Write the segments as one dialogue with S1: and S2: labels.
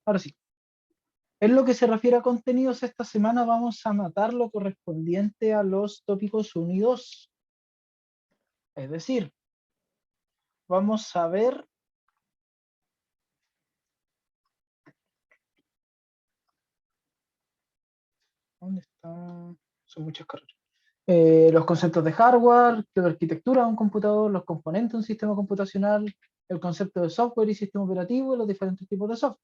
S1: Ahora sí, en lo que se refiere a contenidos, esta semana vamos a matar lo correspondiente a los tópicos 1 y 2. Es decir, vamos a ver, ¿dónde está? Son muchas carreras. Los conceptos de hardware, de arquitectura de un computador, los componentes de un sistema computacional, el concepto de software y sistema operativo y los diferentes tipos de software.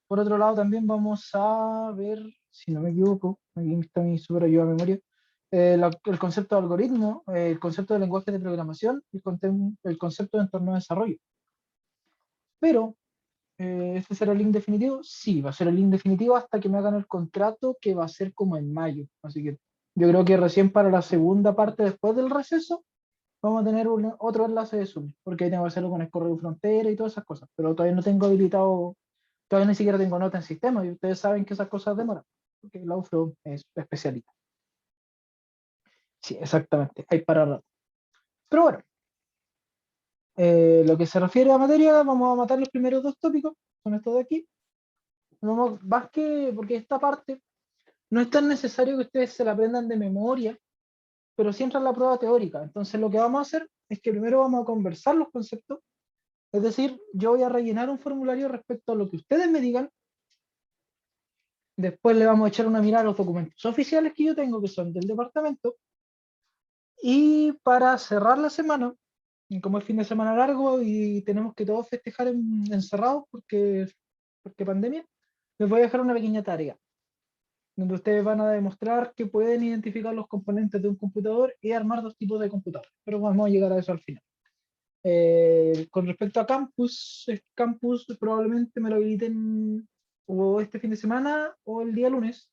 S1: Por otro lado, también vamos a ver, si no me equivoco, aquí está mi super ayuda a memoria, el concepto de algoritmo, el concepto de lenguaje de programación y el concepto de entorno de desarrollo. Pero, ¿este será el link definitivo? Sí, va a ser el link definitivo hasta que me hagan el contrato, que va a ser como en mayo. Así que yo creo que recién para la segunda parte, después del receso, vamos a tener otro enlace de Zoom, porque ahí tengo que hacerlo con el correo frontera y todas esas cosas. Pero todavía no tengo habilitado, todavía ni siquiera tengo nota en sistema, y ustedes saben que esas cosas demoran, porque la UFRO es especialista. Sí, exactamente, hay para rato. Pero bueno, lo que se refiere a materia, vamos a matar los primeros dos tópicos, son estos de aquí. Vamos, más que, porque esta parte no es tan necesario que ustedes se la aprendan de memoria, pero sí entra en la prueba teórica. Entonces lo que vamos a hacer es que primero vamos a conversar los conceptos, es decir, yo voy a rellenar un formulario respecto a lo que ustedes me digan, después le vamos a echar una mirada a los documentos oficiales que yo tengo, que son del departamento, y para cerrar la semana, y como es fin de semana largo y tenemos que todos festejar encerrados porque pandemia, les voy a dejar una pequeña tarea, donde ustedes van a demostrar que pueden identificar los componentes de un computador y armar dos tipos de computadores, pero vamos a llegar a eso al final. Con respecto a campus, el campus probablemente me lo habiliten o este fin de semana o el día lunes,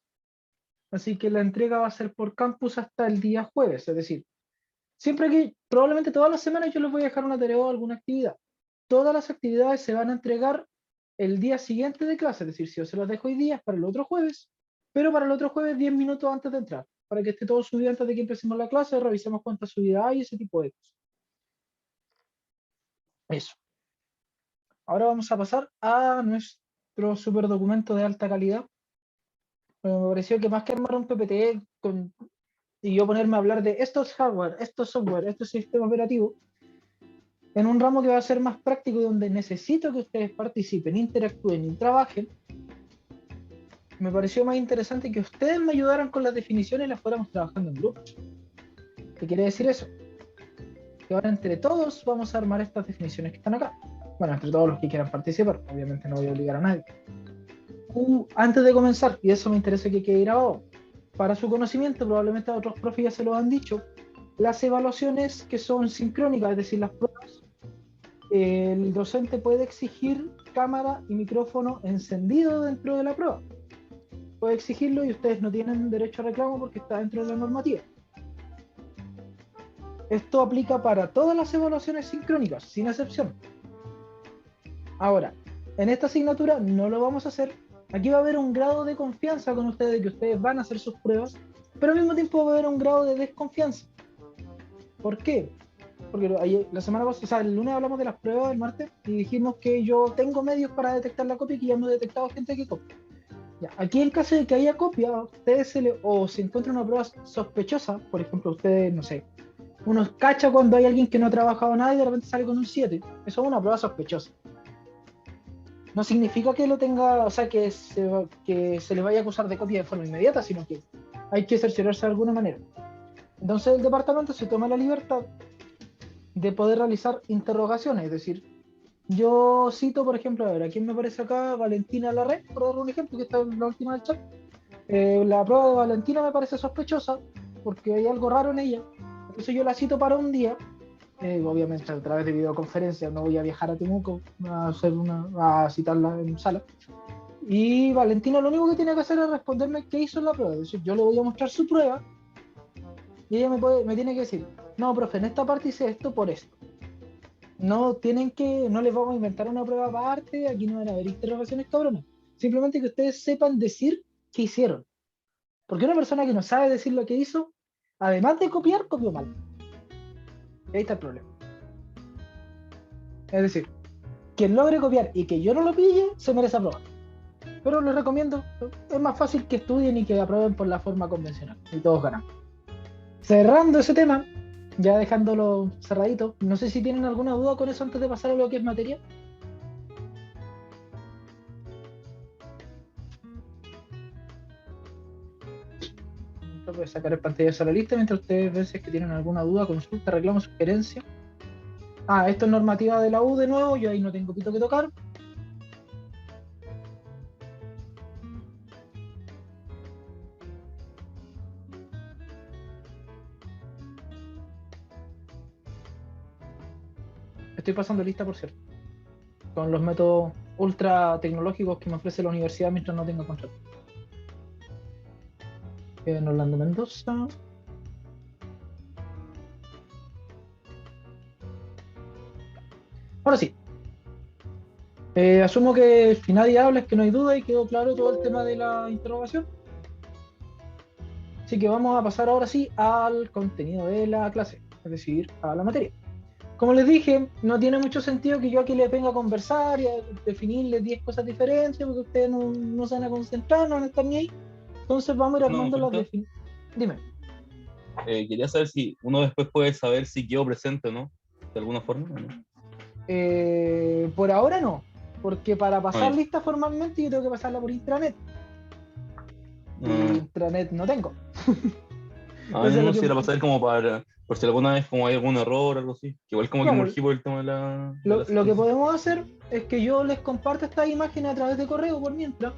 S1: así que la entrega va a ser por campus hasta el día jueves, es decir, siempre que, probablemente todas las semanas yo les voy a dejar una tarea o alguna actividad. Todas las actividades se van a entregar el día siguiente de clase, es decir, si yo se las dejo hoy día es para el otro jueves, pero para el otro jueves 10 minutos antes de entrar, para que esté todo subido antes de que empecemos la clase, revisemos cuánta subida hay y ese tipo de cosas. Eso. Ahora vamos a pasar a nuestro super documento de alta calidad. Me pareció que más que armar un PPT y yo ponerme a hablar de esto es hardware, esto es software, esto es sistema operativo, en un ramo que va a ser más práctico y donde necesito que ustedes participen, interactúen y trabajen, me pareció más interesante que ustedes me ayudaran con las definiciones y las fuéramos trabajando en grupo. ¿Qué quiere decir eso? Que ahora entre todos vamos a armar estas definiciones que están acá. Bueno, entre todos los que quieran participar, obviamente no voy a obligar a nadie. Antes de comenzar, y eso me interesa que quede grabado, para su conocimiento, probablemente a otros profes ya se lo han dicho, las evaluaciones que son sincrónicas, es decir, las pruebas, el docente puede exigir cámara y micrófono encendido dentro de la prueba. Puede exigirlo y ustedes no tienen derecho a reclamo porque está dentro de la normativa. Esto aplica para todas las evaluaciones sincrónicas, sin excepción. Ahora, en esta asignatura no lo vamos a hacer. Aquí va a haber un grado de confianza con ustedes, de que ustedes van a hacer sus pruebas, pero al mismo tiempo va a haber un grado de desconfianza. ¿Por qué? Porque la semana pasada, o sea, el lunes hablamos de las pruebas del martes y dijimos que yo tengo medios para detectar la copia y que ya hemos detectado gente que copia. Ya, aquí en caso de que haya copia, a ustedes o se encuentra una prueba sospechosa, por ejemplo, ustedes, no sé, uno cacha cuando hay alguien que no ha trabajado nada y de repente sale con un 7. Eso es una prueba sospechosa. No significa que lo tenga, o sea, que se le vaya a acusar de copia de forma inmediata, sino que hay que cerciorarse de alguna manera. Entonces el departamento se toma la libertad de poder realizar interrogaciones, es decir, yo cito, por ejemplo, a ver, ¿a quién me aparece acá? Valentina Larre, por dar un ejemplo, que está en la última del chat. La prueba de Valentina me parece sospechosa porque hay algo raro en ella. Entonces yo la cito para un día, obviamente a través de videoconferencia, no voy a viajar a Temuco a citarla en sala. Y Valentina lo único que tiene que hacer es responderme qué hizo en la prueba. Es decir, yo le voy a mostrar su prueba y ella me tiene que decir, no, profe, en esta parte hice esto por esto. No les vamos a inventar una prueba aparte, aquí no van a haber interrogaciones cabronas. Simplemente que ustedes sepan decir qué hicieron. Porque una persona que no sabe decir lo que hizo, además de copiar, copió mal. Y ahí está el problema. Es decir, quien logre copiar y que yo no lo pille, se merece aprobar. Pero les recomiendo, es más fácil que estudien y que aprueben por la forma convencional. Y todos ganan. Cerrando ese tema, ya dejándolo cerradito, no sé si tienen alguna duda con eso antes de pasar a lo que es materia. Voy a sacar el pantallazo a la lista mientras ustedes ven si es que tienen alguna duda, consulta, reclamo, sugerencia. Esto es normativa de la U de nuevo, yo ahí no tengo pito que tocar. Estoy pasando lista, por cierto, con los métodos ultra tecnológicos que me ofrece la universidad mientras no tenga contrato. En Orlando Mendoza. Ahora sí. Asumo que si nadie habla es que no hay duda y quedó claro todo el tema de la interrogación. Así que vamos a pasar ahora sí al contenido de la clase, es decir, a la materia. Como les dije, no tiene mucho sentido que yo aquí les venga a conversar y a definirles 10 cosas diferentes porque ustedes no se van a concentrar, no van a estar ni ahí. Entonces vamos a ir armando las definiciones. Dime.
S2: Quería saber si uno después puede saber si quedó presente o no, de alguna forma. ¿O no?
S1: Por ahora no, porque para pasar
S2: Ay.
S1: lista formalmente yo tengo que pasarla por intranet. Y intranet no tengo.
S2: No, si era para saber como por si alguna vez como hay algún error o algo así. Que igual como
S1: Claro,
S2: que me urgí por el tema de la
S1: lo que podemos hacer es que yo les comparto estas imágenes a través de correo por mientras.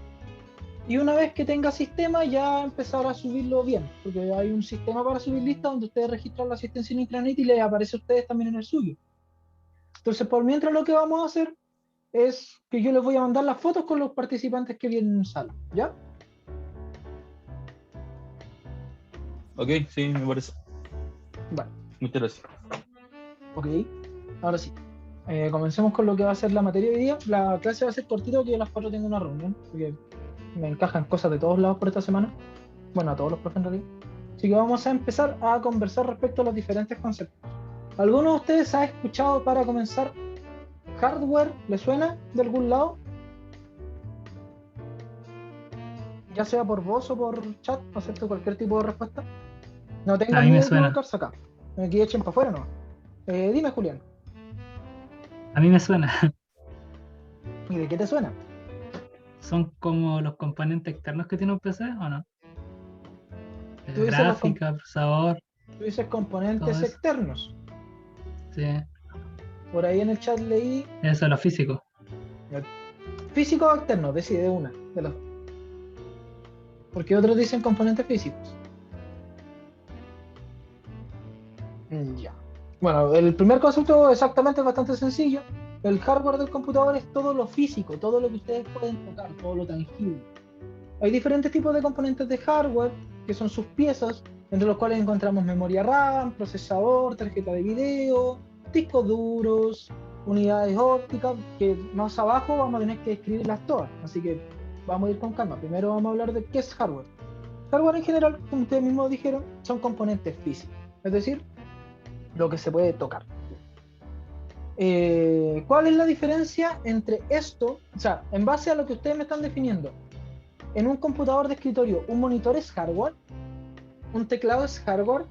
S1: Y una vez que tenga sistema, ya empezar a subirlo bien. Porque hay un sistema para subir listas donde ustedes registran la asistencia en intranet y les aparece a ustedes también en el suyo. Entonces, por mientras lo que vamos a hacer es que yo les voy a mandar las fotos con los participantes que vienen en sala. ¿Ya?
S2: Ok, sí, me parece.
S1: Vale.
S2: Muchas gracias.
S1: Ok, ahora sí. Comencemos con lo que va a ser la materia de hoy día. La clase va a ser cortita porque yo a las 4 tengo una reunión, porque me encajan cosas de todos lados por esta semana. Bueno, a todos los profes en realidad. Así que vamos a empezar a conversar respecto a los diferentes conceptos. ¿Alguno de ustedes ha escuchado para comenzar hardware? ¿Le suena de algún lado? Ya sea por voz o por chat, acepto cualquier tipo de respuesta. No tengan miedo de equivocarse acá. Aquí echen para afuera, ¿no? Dime, Julián.
S3: A mí me suena.
S1: ¿Y de qué te suena?
S3: ¿Son como los componentes externos que tiene un PC o no? Gráfica, procesador.
S1: Tú dices componentes externos.
S3: Sí.
S1: Por ahí en el chat leí.
S3: Eso es lo físico.
S1: Físico o externo, decide una de los dos. Porque otros dicen componentes físicos. Ya. Bueno, el primer concepto exactamente es bastante sencillo. El hardware del computador es todo lo físico, todo lo que ustedes pueden tocar, todo lo tangible. Hay diferentes tipos de componentes de hardware, que son sus piezas, entre los cuales encontramos memoria RAM, procesador, tarjeta de video, discos duros, unidades ópticas, que más abajo vamos a tener que escribirlas todas. Así que vamos a ir con calma. Primero vamos a hablar de qué es hardware. Hardware en general, como ustedes mismos dijeron, son componentes físicos, es decir, lo que se puede tocar. ¿Cuál es la diferencia entre esto? O sea, en base a lo que ustedes me están definiendo, en un computador de escritorio, ¿un monitor es hardware? ¿Un teclado es hardware?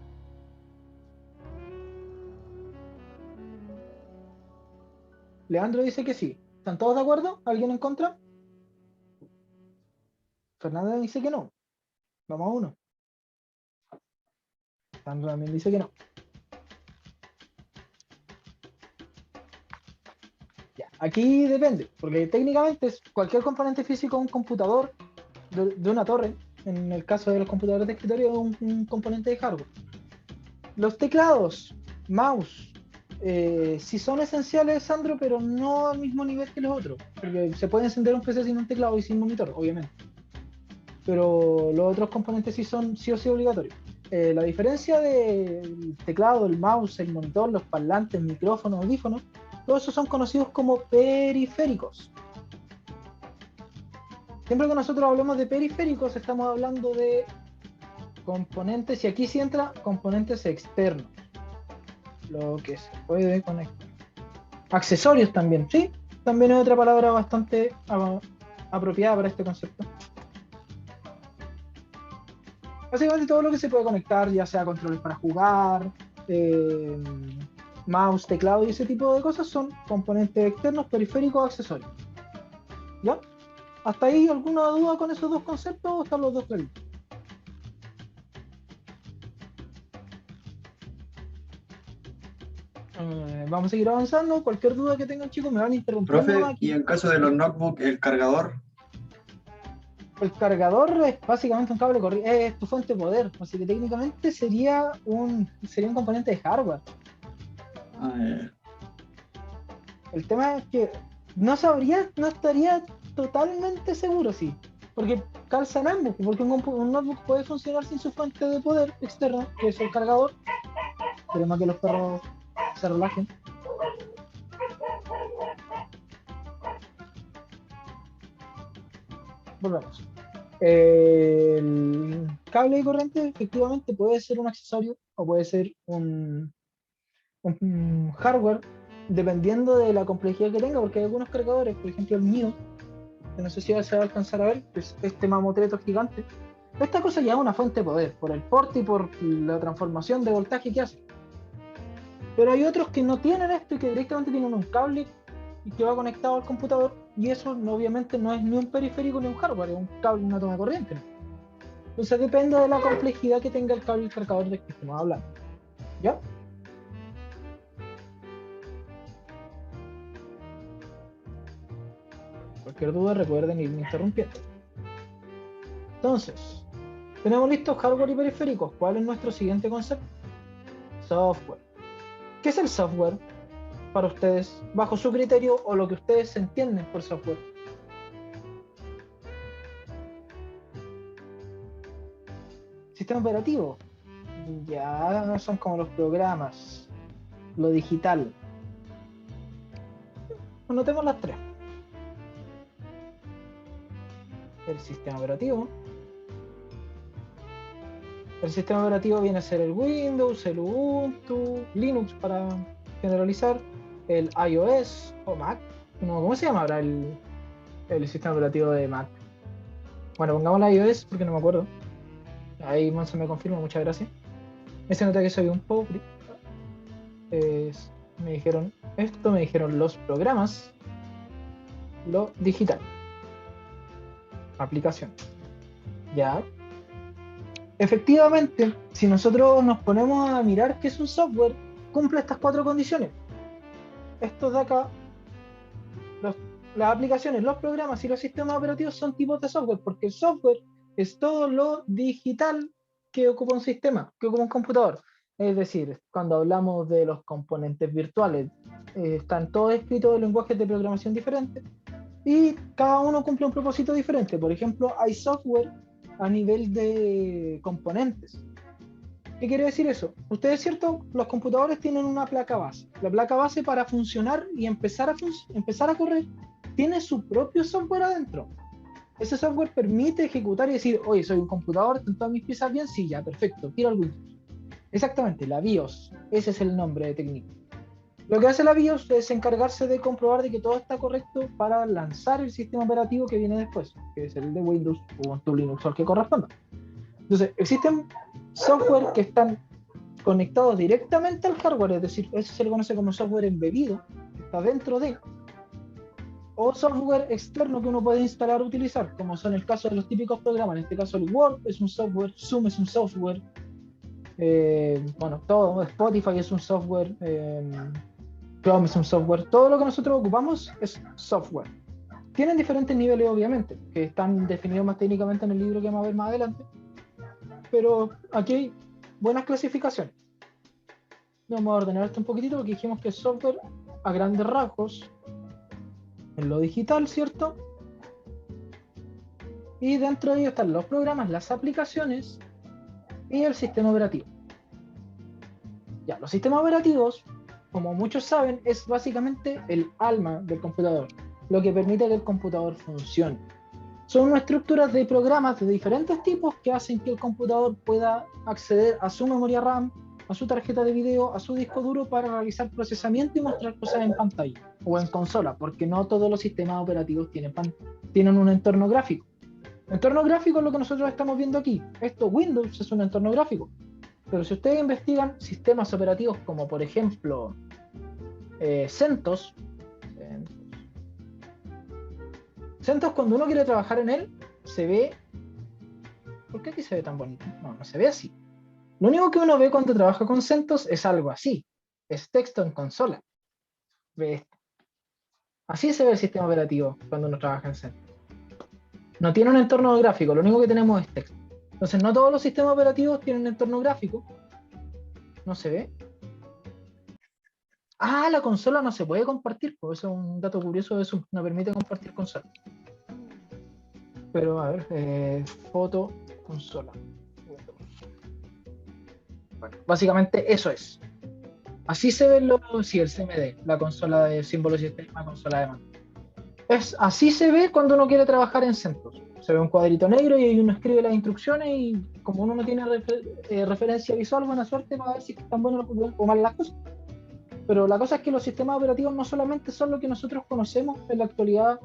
S1: Leandro dice que sí. ¿Están todos de acuerdo? ¿Alguien en contra? Fernanda dice que no. Vamos a uno. Sandra también dice que no. Ya. Aquí depende, porque técnicamente es cualquier componente físico de un computador, de una torre, en el caso de los computadores de escritorio, es un componente de hardware. Los teclados, mouse, sí son esenciales, Sandro, pero no al mismo nivel que los otros, porque se puede encender un PC sin un teclado y sin monitor, obviamente. Pero los otros componentes sí son sí o sí obligatorios. La diferencia del teclado, el mouse, el monitor, los parlantes, micrófonos, audífonos, todos esos son conocidos como periféricos. Siempre que nosotros hablamos de periféricos estamos hablando de componentes, y aquí sí entra componentes externos, lo que se puede conectar. Accesorios también, ¿sí? también es otra palabra bastante apropiada para este concepto. Básicamente todo lo que se puede conectar, ya sea controles para jugar, mouse, teclado y ese tipo de cosas, son componentes externos, periféricos, accesorios. ¿Ya? ¿Hasta ahí alguna duda con esos dos conceptos o están los dos claritos? Vamos a seguir avanzando. Cualquier duda que tengan, chicos, me van a interrumpir.
S4: Profe, y en caso de los notebooks, el cargador.
S1: El cargador es básicamente un cable corriente, es tu fuente de poder, así que técnicamente sería un componente de hardware. El tema es que no estaría totalmente seguro, sí, porque calzan ambos, porque un notebook puede funcionar sin su fuente de poder externa, que es el cargador. Queremos que los perros se relajen. Volvemos. El cable de corriente efectivamente puede ser un accesorio o puede ser un hardware, dependiendo de la complejidad que tenga, porque hay algunos cargadores, por ejemplo el mío, que no sé si se va a alcanzar a ver, que es este mamotreto gigante. Esta cosa ya es una fuente de poder, por el porte y por la transformación de voltaje que hace. Pero hay otros que no tienen esto y que directamente tienen un cable que va conectado al computador, y eso obviamente no es ni un periférico ni un hardware, es un cable, una toma de corriente. Entonces depende de la complejidad que tenga el cable y el cargador del que estemos hablando. ¿Ya? Cualquier duda recuerden irme interrumpiendo. Entonces, tenemos listos hardware y periféricos. ¿Cuál es nuestro siguiente concepto? Software. ¿Qué es el software para ustedes, bajo su criterio o lo que ustedes entienden por software? Sistema operativo. Ya son como los programas, lo digital. Anotemos las tres. El sistema operativo. El sistema operativo viene a ser el Windows, el Ubuntu, Linux para generalizar, el iOS o Mac. No, ¿cómo se llama ahora el sistema operativo de Mac? Bueno, pongamos la iOS porque no me acuerdo. Ahí Monse me confirma, muchas gracias. Me se nota que soy un pobre. Me dijeron esto, me dijeron los programas, lo digital, aplicación. Ya. Efectivamente, si nosotros nos ponemos a mirar qué es un software, cumple estas cuatro condiciones. Estos de acá, las aplicaciones, los programas y los sistemas operativos son tipos de software, porque el software es todo lo digital que ocupa un sistema, que ocupa un computador. Es decir, cuando hablamos de los componentes virtuales, están todos escritos en lenguajes de programación diferentes y cada uno cumple un propósito diferente. Por ejemplo, hay software a nivel de componentes. ¿Qué quiere decir eso? Ustedes, ¿cierto? Los computadores tienen una placa base. La placa base, para funcionar y empezar a correr, tiene su propio software adentro. Ese software permite ejecutar y decir, oye, soy un computador, ¿están todas mis piezas bien? Sí, ya, perfecto, tiro al Windows. Exactamente, la BIOS, ese es el nombre técnico. Lo que hace la BIOS es encargarse de comprobar de que todo está correcto para lanzar el sistema operativo que viene después, que es el de Windows, Ubuntu, Linux o el que corresponda. Entonces, existen software que están conectados directamente al hardware, es decir, eso se le conoce como software embebido, que está dentro de, o software externo que uno puede instalar o utilizar, como son el caso de los típicos programas. En este caso el Word es un software, Zoom es un software, bueno, todo, Spotify es un software, Chrome es un software, todo lo que nosotros ocupamos es software. Tienen diferentes niveles, obviamente, que están definidos más técnicamente en el libro que vamos a ver más adelante, pero aquí hay buenas clasificaciones. Vamos a ordenar esto un poquitito porque dijimos que es software a grandes rasgos en lo digital, ¿cierto? Y dentro de ellos están los programas, las aplicaciones y el sistema operativo. Ya, los sistemas operativos, como muchos saben, es básicamente el alma del computador, lo que permite que el computador funcione. Son estructuras de programas de diferentes tipos que hacen que el computador pueda acceder a su memoria RAM, a su tarjeta de video, a su disco duro para realizar procesamiento y mostrar cosas en pantalla o en consola, porque no todos los sistemas operativos tienen un entorno gráfico. Entorno gráfico es lo que nosotros estamos viendo aquí. Esto, Windows, es un entorno gráfico. Pero si ustedes investigan sistemas operativos como, por ejemplo, CentOS, cuando uno quiere trabajar en él, se ve... ¿Por qué aquí se ve tan bonito? No se ve así. Lo único que uno ve cuando trabaja con CentOS es algo así. Es texto en consola. Ve esto. Así se ve el sistema operativo cuando uno trabaja en CentOS. No tiene un entorno gráfico, lo único que tenemos es texto. Entonces no todos los sistemas operativos tienen entorno gráfico. No se ve. La consola no se puede compartir, pues eso es un dato curioso de Zoom, no permite compartir consola. Pero a ver, foto, consola. Bueno, básicamente eso es. Así se ve el CMD, la consola de símbolos y sistema, consola de mando. Así se ve cuando uno quiere trabajar en CentOS. Se ve un cuadrito negro y ahí uno escribe las instrucciones y como uno no tiene referencia visual, buena suerte para ver si están buenos o mal las cosas. Pero la cosa es que los sistemas operativos no solamente son lo que nosotros conocemos en la actualidad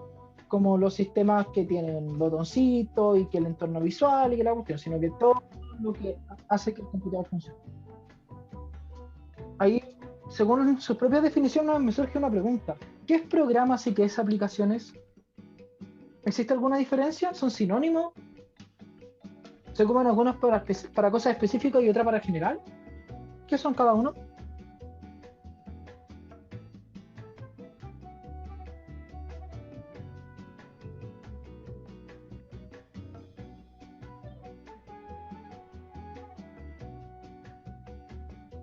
S1: como los sistemas que tienen botoncitos y que el entorno visual y que la cuestión, sino que todo lo que hace que el computador funcione. Ahí, según sus propias definiciones, me surge una pregunta. ¿Qué es programas y qué es aplicaciones? ¿Existe alguna diferencia? ¿Son sinónimos? ¿Se ocupan algunos para cosas específicas y otras para general? ¿Qué son cada uno?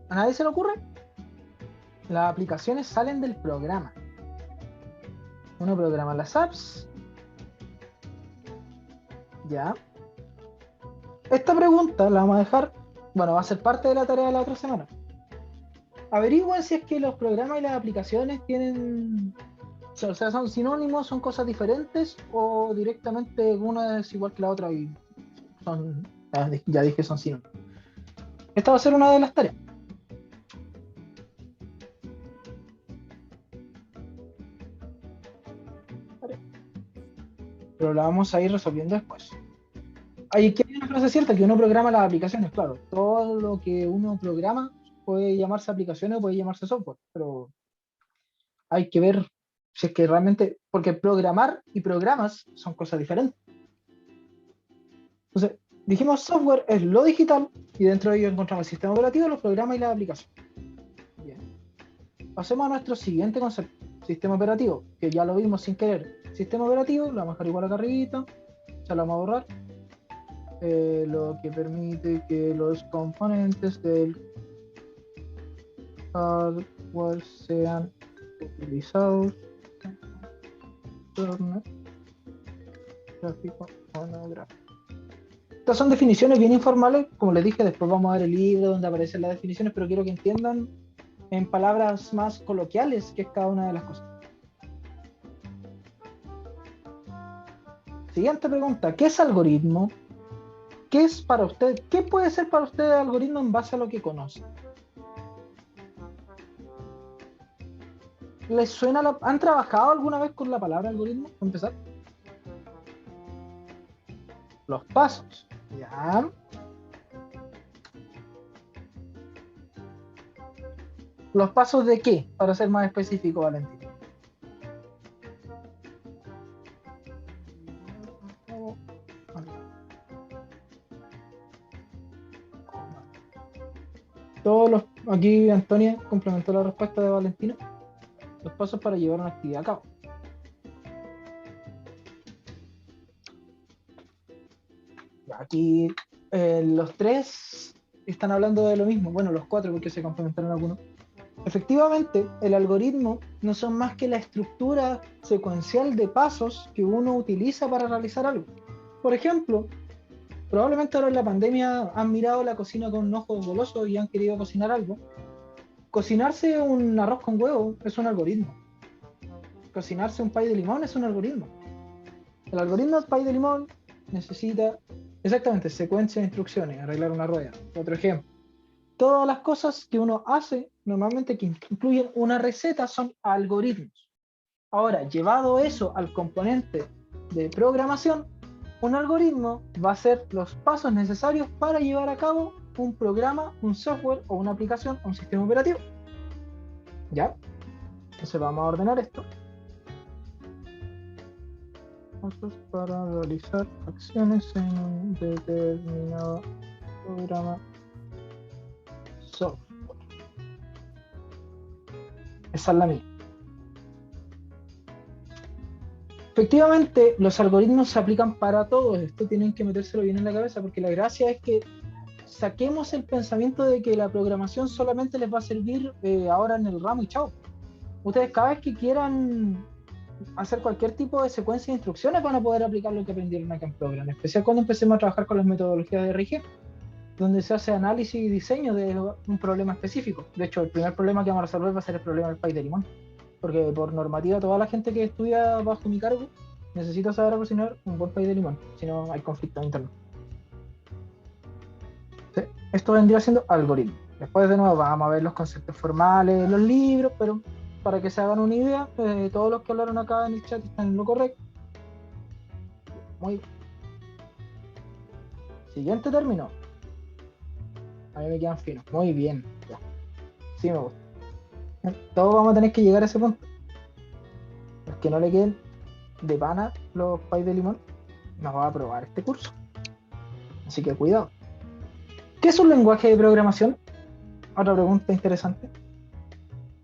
S1: ¿A nadie se le ocurre? Las aplicaciones salen del programa. Uno programa las apps. Ya. Esta pregunta la vamos a dejar, bueno, va a ser parte de la tarea de la otra semana. Averigüen si es que los programas y las aplicaciones tienen, o sea, son sinónimos, son cosas diferentes o directamente una es igual que la otra y son, ya dije, son sinónimos. Esta va a ser una de las tareas. Pero la vamos a ir resolviendo después. Hay que hay una frase cierta, que uno programa las aplicaciones, claro. Todo lo que uno programa puede llamarse aplicaciones o puede llamarse software, pero hay que ver si es que realmente, porque programar y programas son cosas diferentes. Entonces, dijimos software es lo digital y dentro de ello encontramos el sistema operativo, los programas y las aplicaciones. Bien. Pasemos a nuestro siguiente concepto, sistema operativo, que ya lo vimos sin querer. Sistema operativo, lo vamos a dejar igual acá arribita, ya lo vamos a borrar. Lo que permite que los componentes del hardware sean utilizados en gráfico o no gráfico. Estas son definiciones bien informales, como les dije, después vamos a ver el libro donde aparecen las definiciones, pero quiero que entiendan en palabras más coloquiales qué es cada una de las cosas. Siguiente pregunta, ¿qué es algoritmo? ¿Qué es para usted? ¿Qué puede ser para usted el algoritmo en base a lo que conoce? ¿Les suena ¿Han trabajado alguna vez con la palabra algoritmo? Para empezar. Los pasos. Ya. ¿Los pasos de qué? Para ser más específico, Valentín. Aquí Antonia complementó la respuesta de Valentina. Los pasos para llevar una actividad a cabo. Aquí los tres están hablando de lo mismo. Bueno, los cuatro porque se complementaron algunos. Efectivamente, el algoritmo no son más que la estructura secuencial de pasos que uno utiliza para realizar algo. Por ejemplo, probablemente ahora en la pandemia han mirado la cocina con ojos golosos y han querido cocinar algo. Cocinarse un arroz con huevo es un algoritmo. Cocinarse un pay de limón es un algoritmo. El algoritmo del pay de limón necesita exactamente secuencia de instrucciones, arreglar una rueda. Otro ejemplo. todas las cosas que uno hace, normalmente que incluyen una receta, son algoritmos. Ahora, llevado eso al componente de programación, un algoritmo va a ser los pasos necesarios para llevar a cabo un programa, un software o una aplicación o un sistema operativo. ¿Ya? Entonces vamos a ordenar esto. Pasos para realizar acciones en un determinado programa software. Esa es la mía. Efectivamente, los algoritmos se aplican para todo. Esto tienen que metérselo bien en la cabeza, porque la gracia es que saquemos el pensamiento de que la programación solamente les va a servir ahora en el ramo y chao. Ustedes cada vez que quieran hacer cualquier tipo de secuencia de instrucciones van a poder aplicar lo que aprendieron acá en Program, en especial cuando empecemos a trabajar con las metodologías de RG, donde se hace análisis y diseño de un problema específico. De hecho, el primer problema que vamos a resolver va a ser el problema del pay de limón, porque por normativa toda la gente que estudia bajo mi cargo necesita saber cocinar un buen pay de limón, si no hay conflicto interno. ¿Sí? Esto vendría siendo algoritmo. Después de nuevo vamos a ver los conceptos formales, los libros, pero para que se hagan una idea, todos los que hablaron acá en el chat están en lo correcto. Muy bien. Siguiente término. A mí me quedan finos. Muy bien. Ya. Sí me gusta. Todos vamos a tener que llegar a ese punto. Los que no le queden de pana los pais de limón, nos va a aprobar este curso. Así que cuidado. ¿Qué es un lenguaje de programación? Otra pregunta interesante.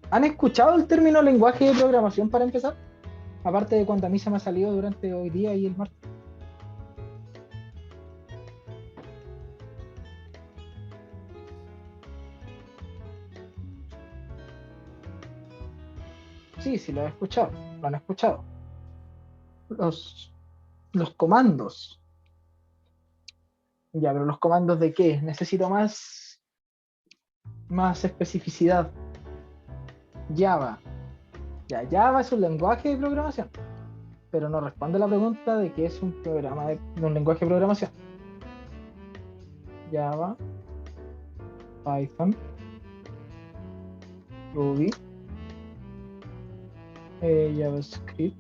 S1: ¿Han escuchado el término lenguaje de programación para empezar? Aparte de cuando a mí se me ha salido durante hoy día y el martes. Sí, lo he escuchado. Lo han escuchado. Los comandos. Ya, pero ¿los comandos de qué? Necesito más especificidad. Java. Ya, Java es un lenguaje de programación, pero no responde la pregunta de qué es un lenguaje de programación. Java, Python, Ruby, JavaScript,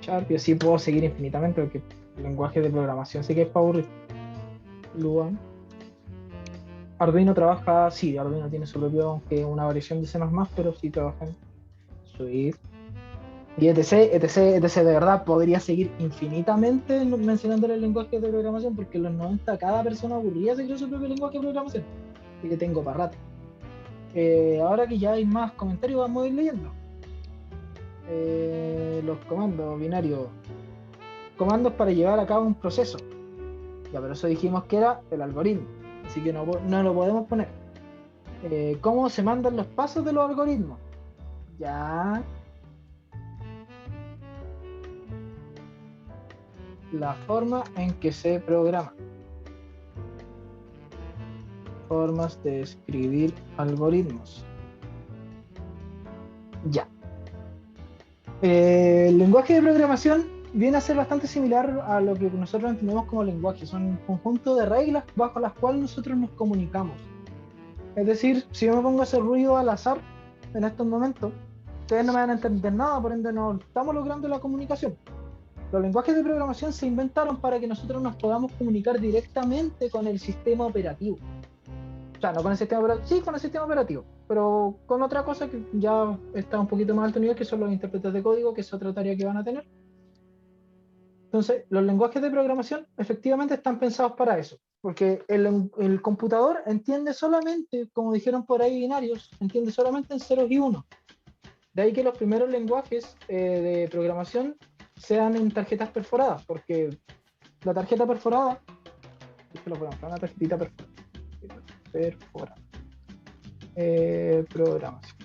S1: Sharp, y así puedo seguir infinitamente, porque el lenguaje de programación sí que es para aburrir. Lua. Arduino trabaja, sí, Arduino tiene su propio, aunque una variación de C++, pero sí trabaja en Swift. Y etc. De verdad, podría seguir infinitamente mencionando el lenguaje de programación, porque en los 90 cada persona aburrida se creó su propio lenguaje de programación. Así que tengo para rato. Ahora que ya hay más comentarios, vamos a ir leyendo. Los comandos binarios. Comandos para llevar a cabo un proceso. Ya, pero eso dijimos que era el algoritmo. Así que no lo podemos poner. ¿Cómo se mandan los pasos de los algoritmos? Ya. La forma en que se programa. Formas de escribir algoritmos. Ya. El lenguaje de programación viene a ser bastante similar a lo que nosotros entendemos como lenguaje. Son un conjunto de reglas bajo las cuales nosotros nos comunicamos. Es decir, si yo me pongo a hacer ruido al azar en estos momentos, ustedes no me van a entender nada, por ende no estamos logrando la comunicación. Los lenguajes de programación se inventaron para que nosotros nos podamos comunicar directamente con el sistema operativo. O sea, no con el sistema operativo, sí con el sistema operativo, pero con otra cosa que ya está un poquito más alto nivel, que son los intérpretes de código, que es otra tarea que van a tener. Entonces, los lenguajes de programación efectivamente están pensados para eso, porque el computador entiende solamente, como dijeron por ahí binarios, entiende solamente en ceros y unos. De ahí que los primeros lenguajes de programación sean en tarjetas perforadas, porque la tarjeta perforada, una tarjetita perforada, programación.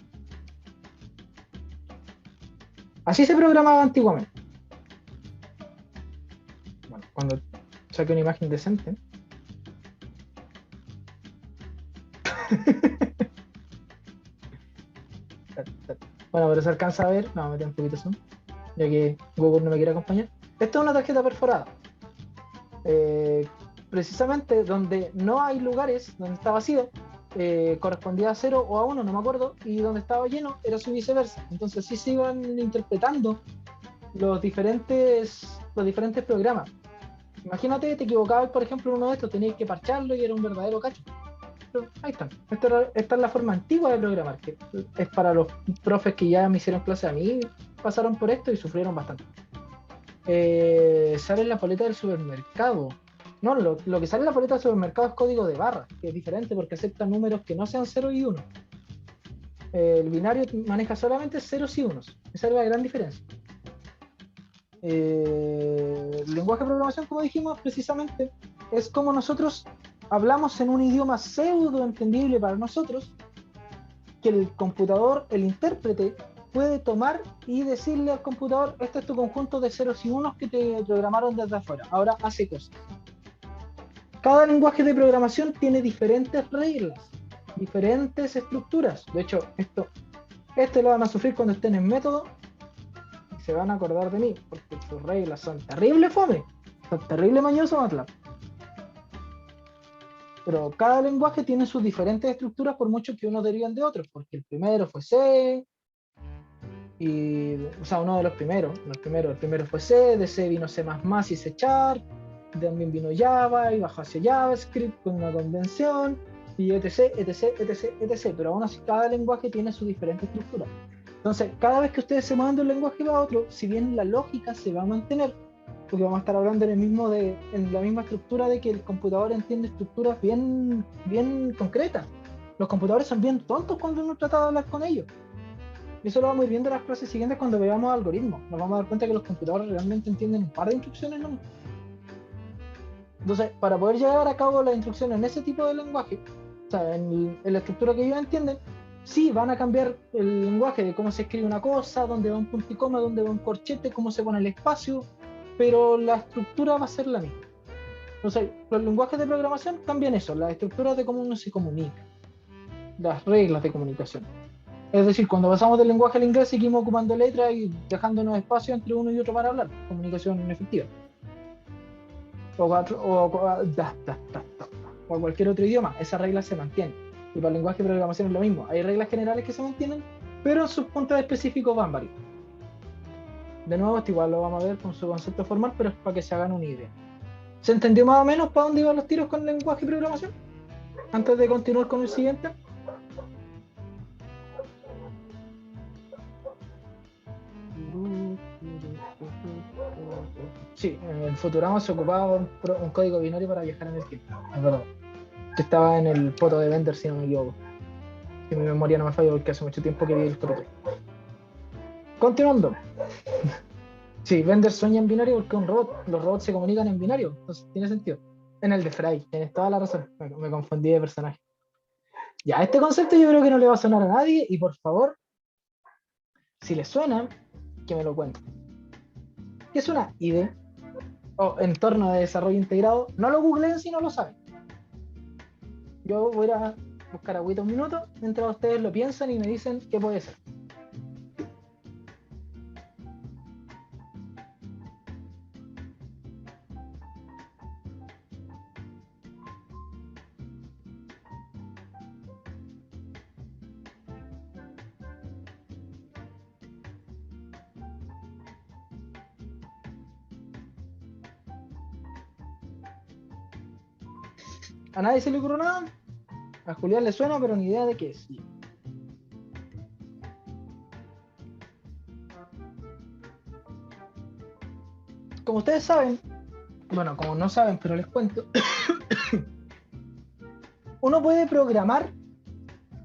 S1: Así se programaba antiguamente. Bueno, cuando saque una imagen decente. Bueno, pero se alcanza a ver, no, me meter un poquito zoom, ya que Google no me quiere acompañar. Esta es una tarjeta perforada. Precisamente donde no hay lugares, donde está vacío, correspondía a 0 o a 1, no me acuerdo, y donde estaba lleno era su viceversa. Entonces sí se iban interpretando los diferentes programas. Imagínate, te equivocabas, por ejemplo, en uno de estos, tenías que parcharlo y era un verdadero cacho. Pero ahí está. Esta es la forma antigua de programar, que es para los profes que ya me hicieron clase a mí, pasaron por esto y sufrieron bastante. Sale en la paleta del supermercado. No, lo que sale en la paleta del supermercado es código de barra, que es diferente porque acepta números que no sean 0 y 1. El binario maneja solamente ceros y unos. Esa es la gran diferencia. El lenguaje de programación, como dijimos, precisamente es como nosotros hablamos en un idioma pseudo entendible para nosotros, que el computador, el intérprete, puede tomar y decirle al computador: este es tu conjunto de ceros y unos que te programaron desde afuera, ahora hace cosas. Cada lenguaje de programación tiene diferentes reglas, diferentes estructuras. De hecho, esto lo van a sufrir cuando estén en método y se van a acordar de mí, porque sus reglas son terrible fome, son terrible mañoso MATLAB. Pero cada lenguaje tiene sus diferentes estructuras, por mucho que unos derivan de otros, porque el primero fue C, o sea, uno de los primeros, el primero fue C, de C vino C++ y C#, también vino Java y bajó hacia JavaScript con una convención, y etc, pero aún así cada lenguaje tiene su diferente estructura. Entonces, cada vez que ustedes se muevan de un lenguaje a otro, si bien la lógica se va a mantener, porque vamos a estar hablando en la misma estructura de que el computador entiende estructuras bien concretas. Los computadores son bien tontos cuando uno trata de hablar con ellos. Y eso lo vamos a ir viendo en las clases siguientes cuando veamos algoritmos. Nos vamos a dar cuenta que los computadores realmente entienden un par de instrucciones, ¿no? Entonces, para poder llevar a cabo las instrucciones en ese tipo de lenguaje, o sea, en la estructura que ellos entienden, sí van a cambiar el lenguaje de cómo se escribe una cosa, dónde va un punto y coma, dónde va un corchete, cómo se pone el espacio, pero la estructura va a ser la misma. Entonces, los lenguajes de programación cambian eso, las estructuras de cómo uno se comunica, las reglas de comunicación. Es decir, cuando pasamos del lenguaje al inglés seguimos ocupando letras y dejándonos espacio entre uno y otro para hablar, comunicación efectiva. O a cualquier otro idioma, esas reglas se mantienen. Y para el lenguaje de programación es lo mismo, hay reglas generales que se mantienen, pero sus puntos específicos van variando. De nuevo, esto igual lo vamos a ver con su concepto formal, pero es para que se hagan una idea. ¿Se entendió más o menos para dónde iban los tiros con el lenguaje de programación? Antes de continuar con el siguiente. Sí, en Futurama se ocupaba un código binario para viajar en el tiempo, es verdad. Que estaba en el foto de Bender, si no me equivoco. Si mi memoria no me falla, porque hace mucho tiempo que vi el foto. Continuando. Sí, Bender sueña en binario porque es un robot. Los robots se comunican en binario, entonces tiene sentido. En el de Fry, tienes toda la razón. Me confundí de personaje. Ya, este concepto yo creo que no le va a sonar a nadie, y por favor, si les suena, que me lo cuenten. ¿Qué es una IDE? O entorno de desarrollo integrado. No lo googleen si no lo saben. Yo voy a buscar agüita un minuto mientras ustedes lo piensan y me dicen qué puede ser. ¿A nadie se le ocurrió nada? A Julián le suena, pero ni idea de qué es. Como ustedes saben, bueno, como no saben, pero les cuento, uno puede programar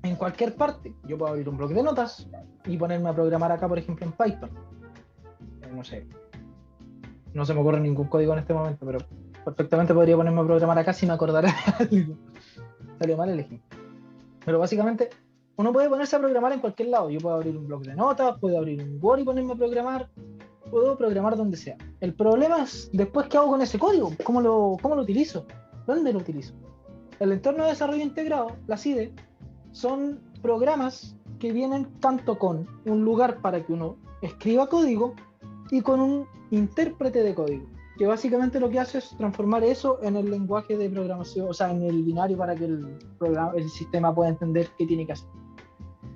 S1: en cualquier parte. Yo puedo abrir un bloc de notas y ponerme a programar acá, por ejemplo, en Python. No sé. No se me ocurre ningún código en este momento, pero perfectamente podría ponerme a programar acá si me acordara algo. Salió mal el ejemplo. Pero básicamente, uno puede ponerse a programar en cualquier lado. Yo puedo abrir un bloc de notas, puedo abrir un Word y ponerme a programar. Puedo programar donde sea. El problema es después qué hago con ese código. ¿Cómo lo utilizo? ¿Dónde lo utilizo? El entorno de desarrollo integrado, las IDE, son programas que vienen tanto con un lugar para que uno escriba código y con un intérprete de código. que básicamente lo que hace es transformar eso en el lenguaje de programación, o sea, en el binario para que el sistema pueda entender qué tiene que hacer.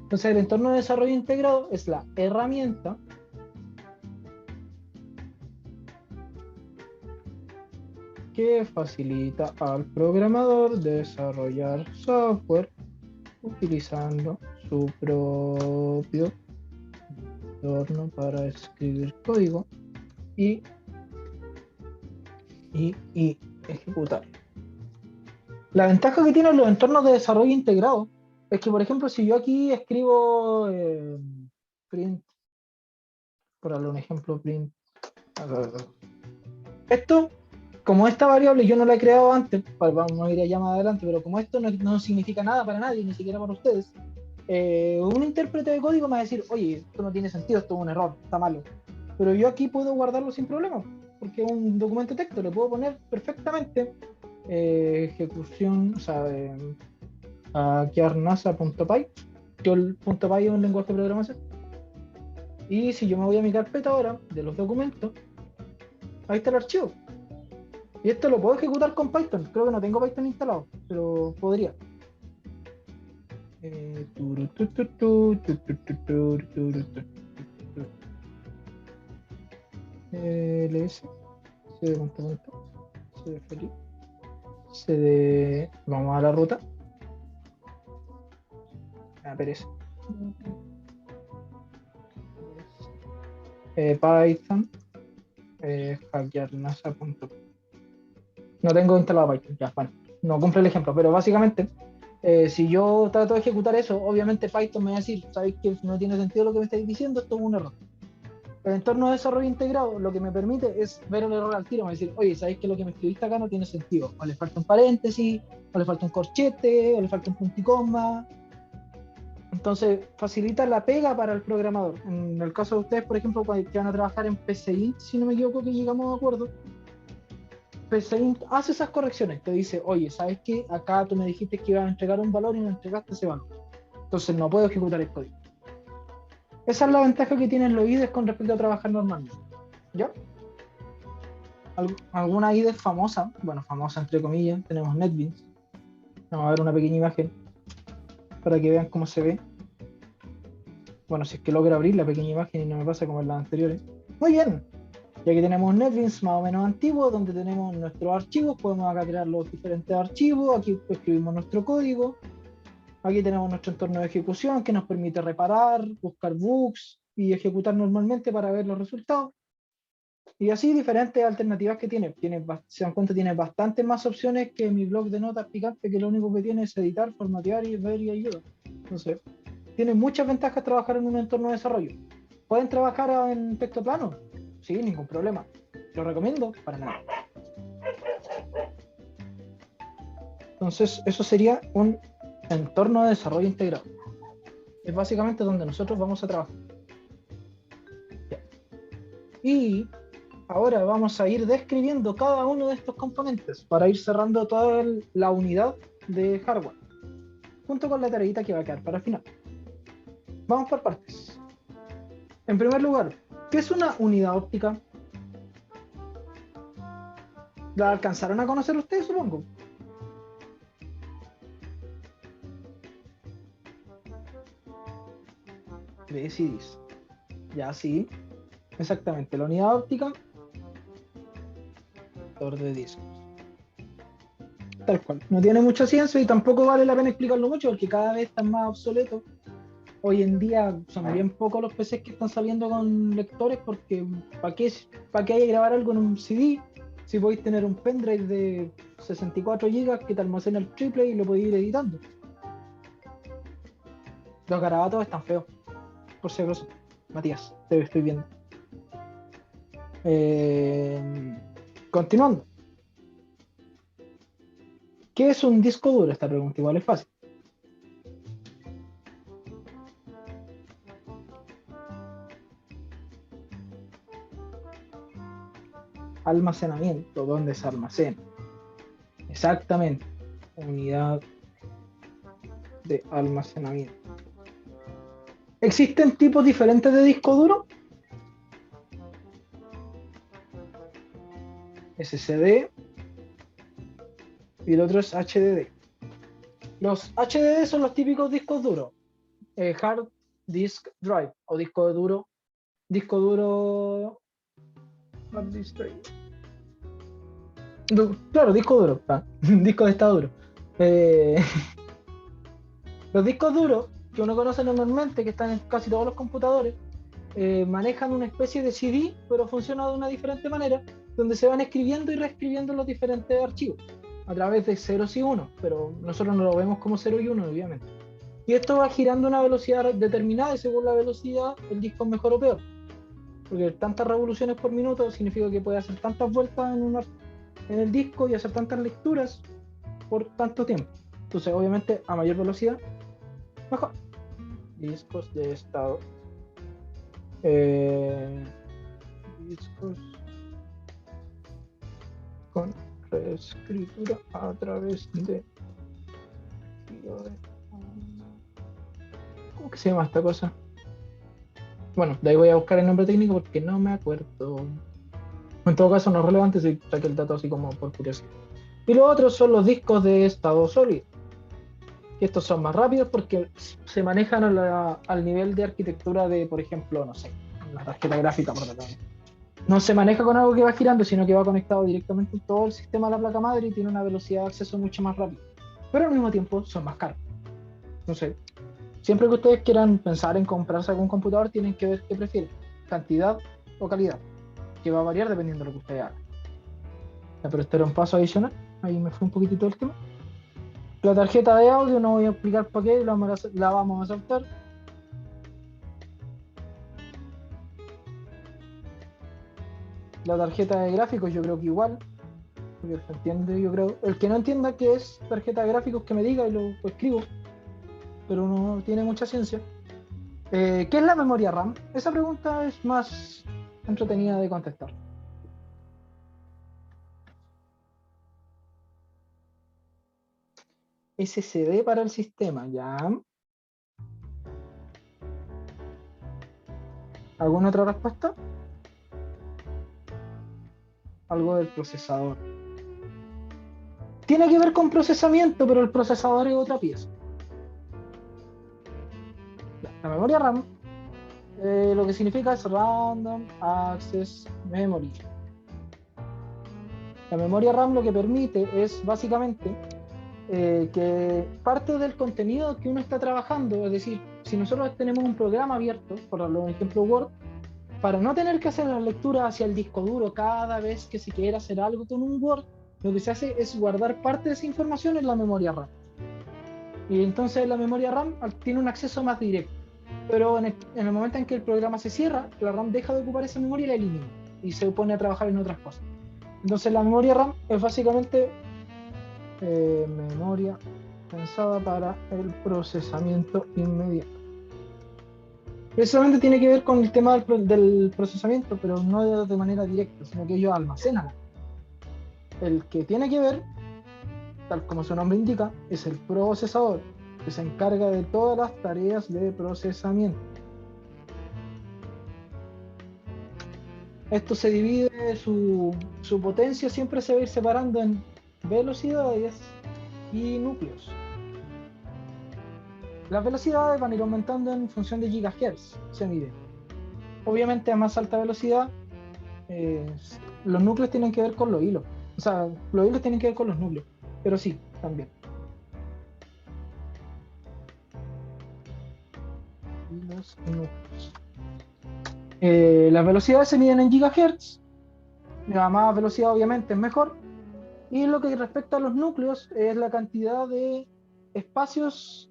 S1: Entonces, el entorno de desarrollo integrado es la herramienta que facilita al programador desarrollar software utilizando su propio entorno para escribir código y ejecutar. La ventaja que tienen los entornos de desarrollo integrado es que, por ejemplo, si yo aquí escribo print, por darle un ejemplo, print, esto, como esta variable yo no la he creado antes, vamos a ir allá más adelante, pero como esto no significa nada para nadie, ni siquiera para ustedes, un intérprete de código me va a decir, oye, esto no tiene sentido, esto es un error, está malo. Pero yo aquí puedo guardarlo sin problema, porque es un documento de texto, le puedo poner perfectamente ejecución, o sea, aquí arnasa.py, yo el .py es un lenguaje de programación, y si yo me voy a mi carpeta ahora de los documentos, ahí está el archivo, y esto lo puedo ejecutar con Python. Creo que no tengo Python instalado, pero podría. ls cd, vamos a la ruta. Pereza. Python hackearnasa.com. No tengo instalado Python, ya, bueno, no cumple el ejemplo, pero básicamente si yo trato de ejecutar eso, obviamente Python me va a decir, sabéis que no tiene sentido lo que me estáis diciendo, esto es un error. El entorno de desarrollo integrado lo que me permite es ver el error al tiro, me decir, oye, sabéis que lo que me escribiste acá no tiene sentido, o le falta un paréntesis, o le falta un corchete, o le falta un punto y coma. Entonces facilita la pega para el programador. En el caso de ustedes, por ejemplo, que van a trabajar en PCInt, si no me equivoco, que llegamos a acuerdo, PCInt hace esas correcciones, te dice, oye, ¿sabes qué? Acá tú me dijiste que ibas a entregar un valor y no entregaste ese valor, entonces no puedo ejecutar el código. Esa es la ventaja que tienen los IDEs con respecto a trabajar normalmente, ¿ya? Alguna IDE famosa, bueno, famosa entre comillas, tenemos NetBeans. Vamos a ver una pequeña imagen para que vean cómo se ve. Bueno, si es que logra abrir la pequeña imagen y no me pasa como en las anteriores. Muy bien, y aquí tenemos NetBeans más o menos antiguo, donde tenemos nuestros archivos, podemos acá crear los diferentes archivos, aquí escribimos nuestro código, aquí tenemos nuestro entorno de ejecución que nos permite reparar, buscar bugs y ejecutar normalmente para ver los resultados. Y así diferentes alternativas que tiene. Se dan cuenta, tiene bastantes más opciones que mi blog de notas picante, que lo único que tiene es editar, formatear y ver y ayuda. Entonces, tiene muchas ventajas trabajar en un entorno de desarrollo. ¿Pueden trabajar en texto plano? Sí, ningún problema. ¿Lo recomiendo? Para nada. Entonces, eso sería un entorno de desarrollo integrado. Es básicamente donde nosotros vamos a trabajar. Y ahora vamos a ir describiendo cada uno de estos componentes para ir cerrando toda la unidad de hardware, junto con la tareita que va a quedar para el final. Vamos por partes. En primer lugar, ¿qué es una unidad óptica? ¿La alcanzaron a conocer ustedes, supongo? Decidís. Ya, sí. Exactamente. La unidad óptica de discos. Tal cual. No tiene mucha ciencia y tampoco vale la pena explicarlo mucho porque cada vez están más obsoletos. Hoy en día son bien pocos los PCs que están saliendo con lectores porque ¿para qué hay que grabar algo en un CD si podéis tener un pendrive de 64 GB que te almacena el triple y lo podéis ir editando? Los garabatos están feos, por si acaso. Matías, te estoy viendo. Continuando. ¿Qué es un disco duro? Esta pregunta igual es fácil. Almacenamiento, ¿dónde se almacena? Exactamente, unidad de almacenamiento. ¿Existen tipos diferentes de disco duro? SSD y el otro es HDD. Los HDD son los típicos discos duros, Hard Disk Drive o disco duro, hard disk drive. Claro, disco duro, disco de estado duro. Los discos duros que uno conoce normalmente, que están en casi todos los computadores, manejan una especie de CD, pero funciona de una diferente manera, donde se van escribiendo y reescribiendo los diferentes archivos a través de ceros y unos, pero nosotros no lo vemos como 0 y 1, obviamente. Y esto va girando a una velocidad determinada y según la velocidad el disco es mejor o peor. Porque tantas revoluciones por minuto significa que puede hacer tantas vueltas en el disco y hacer tantas lecturas por tanto tiempo. Entonces, obviamente, a mayor velocidad, mejor. Discos de estado. Discos con reescritura a través de... ¿Cómo que se llama esta cosa? Bueno, de ahí voy a buscar el nombre técnico porque no me acuerdo. En todo caso no es relevante si saqué el dato así como por curiosidad. Y los otros son los discos de estado sólido. Y estos son más rápidos porque se manejan al nivel de arquitectura de, por ejemplo, no sé, la tarjeta gráfica, por ejemplo. No se maneja con algo que va girando, sino que va conectado directamente en todo el sistema de la placa madre y tiene una velocidad de acceso mucho más rápida. Pero al mismo tiempo son más caros. Entonces, siempre que ustedes quieran pensar en comprarse algún computador, tienen que ver qué prefieren, cantidad o calidad, que va a variar dependiendo de lo que ustedes hagan. Ya, pero este era un paso adicional, ahí me fue un poquitito el tema. La tarjeta de audio, no voy a explicar para qué, la vamos a saltar. La tarjeta de gráficos yo creo que igual, porque se entiende, yo creo. El que no entienda qué es tarjeta de gráficos que me diga y lo escribo, pero no tiene mucha ciencia. ¿Qué es la memoria RAM? Esa pregunta es más entretenida de contestar. SSD para el sistema, ya. ¿Alguna otra respuesta? Algo del procesador. Tiene que ver con procesamiento, pero el procesador es otra pieza. La memoria RAM, lo que significa es Random Access Memory. La memoria RAM lo que permite es básicamente que parte del contenido que uno está trabajando, es decir, si nosotros tenemos un programa abierto, por ejemplo Word, para no tener que hacer la lectura hacia el disco duro cada vez que se quiera hacer algo con un Word, lo que se hace es guardar parte de esa información en la memoria RAM. Y entonces la memoria RAM tiene un acceso más directo. Pero en el momento en que el programa se cierra, la RAM deja de ocupar esa memoria y la elimina. Y se pone a trabajar en otras cosas. Entonces la memoria RAM es básicamente memoria pensada para el procesamiento inmediato. Precisamente tiene que ver con el tema del procesamiento, pero no de manera directa, sino que ellos almacenan. El que tiene que ver, tal como su nombre indica, es el procesador, que se encarga de todas las tareas de procesamiento. Esto se divide, su potencia siempre se va a ir separando en velocidades y núcleos. Las velocidades van a ir aumentando en función de gigahertz, se mide. Obviamente a más alta velocidad, los núcleos tienen que ver con los hilos. O sea, los hilos tienen que ver con los núcleos, pero sí, también. Los núcleos. Las velocidades se miden en gigahertz. A más velocidad obviamente es mejor. Y lo que respecta a los núcleos es la cantidad de espacios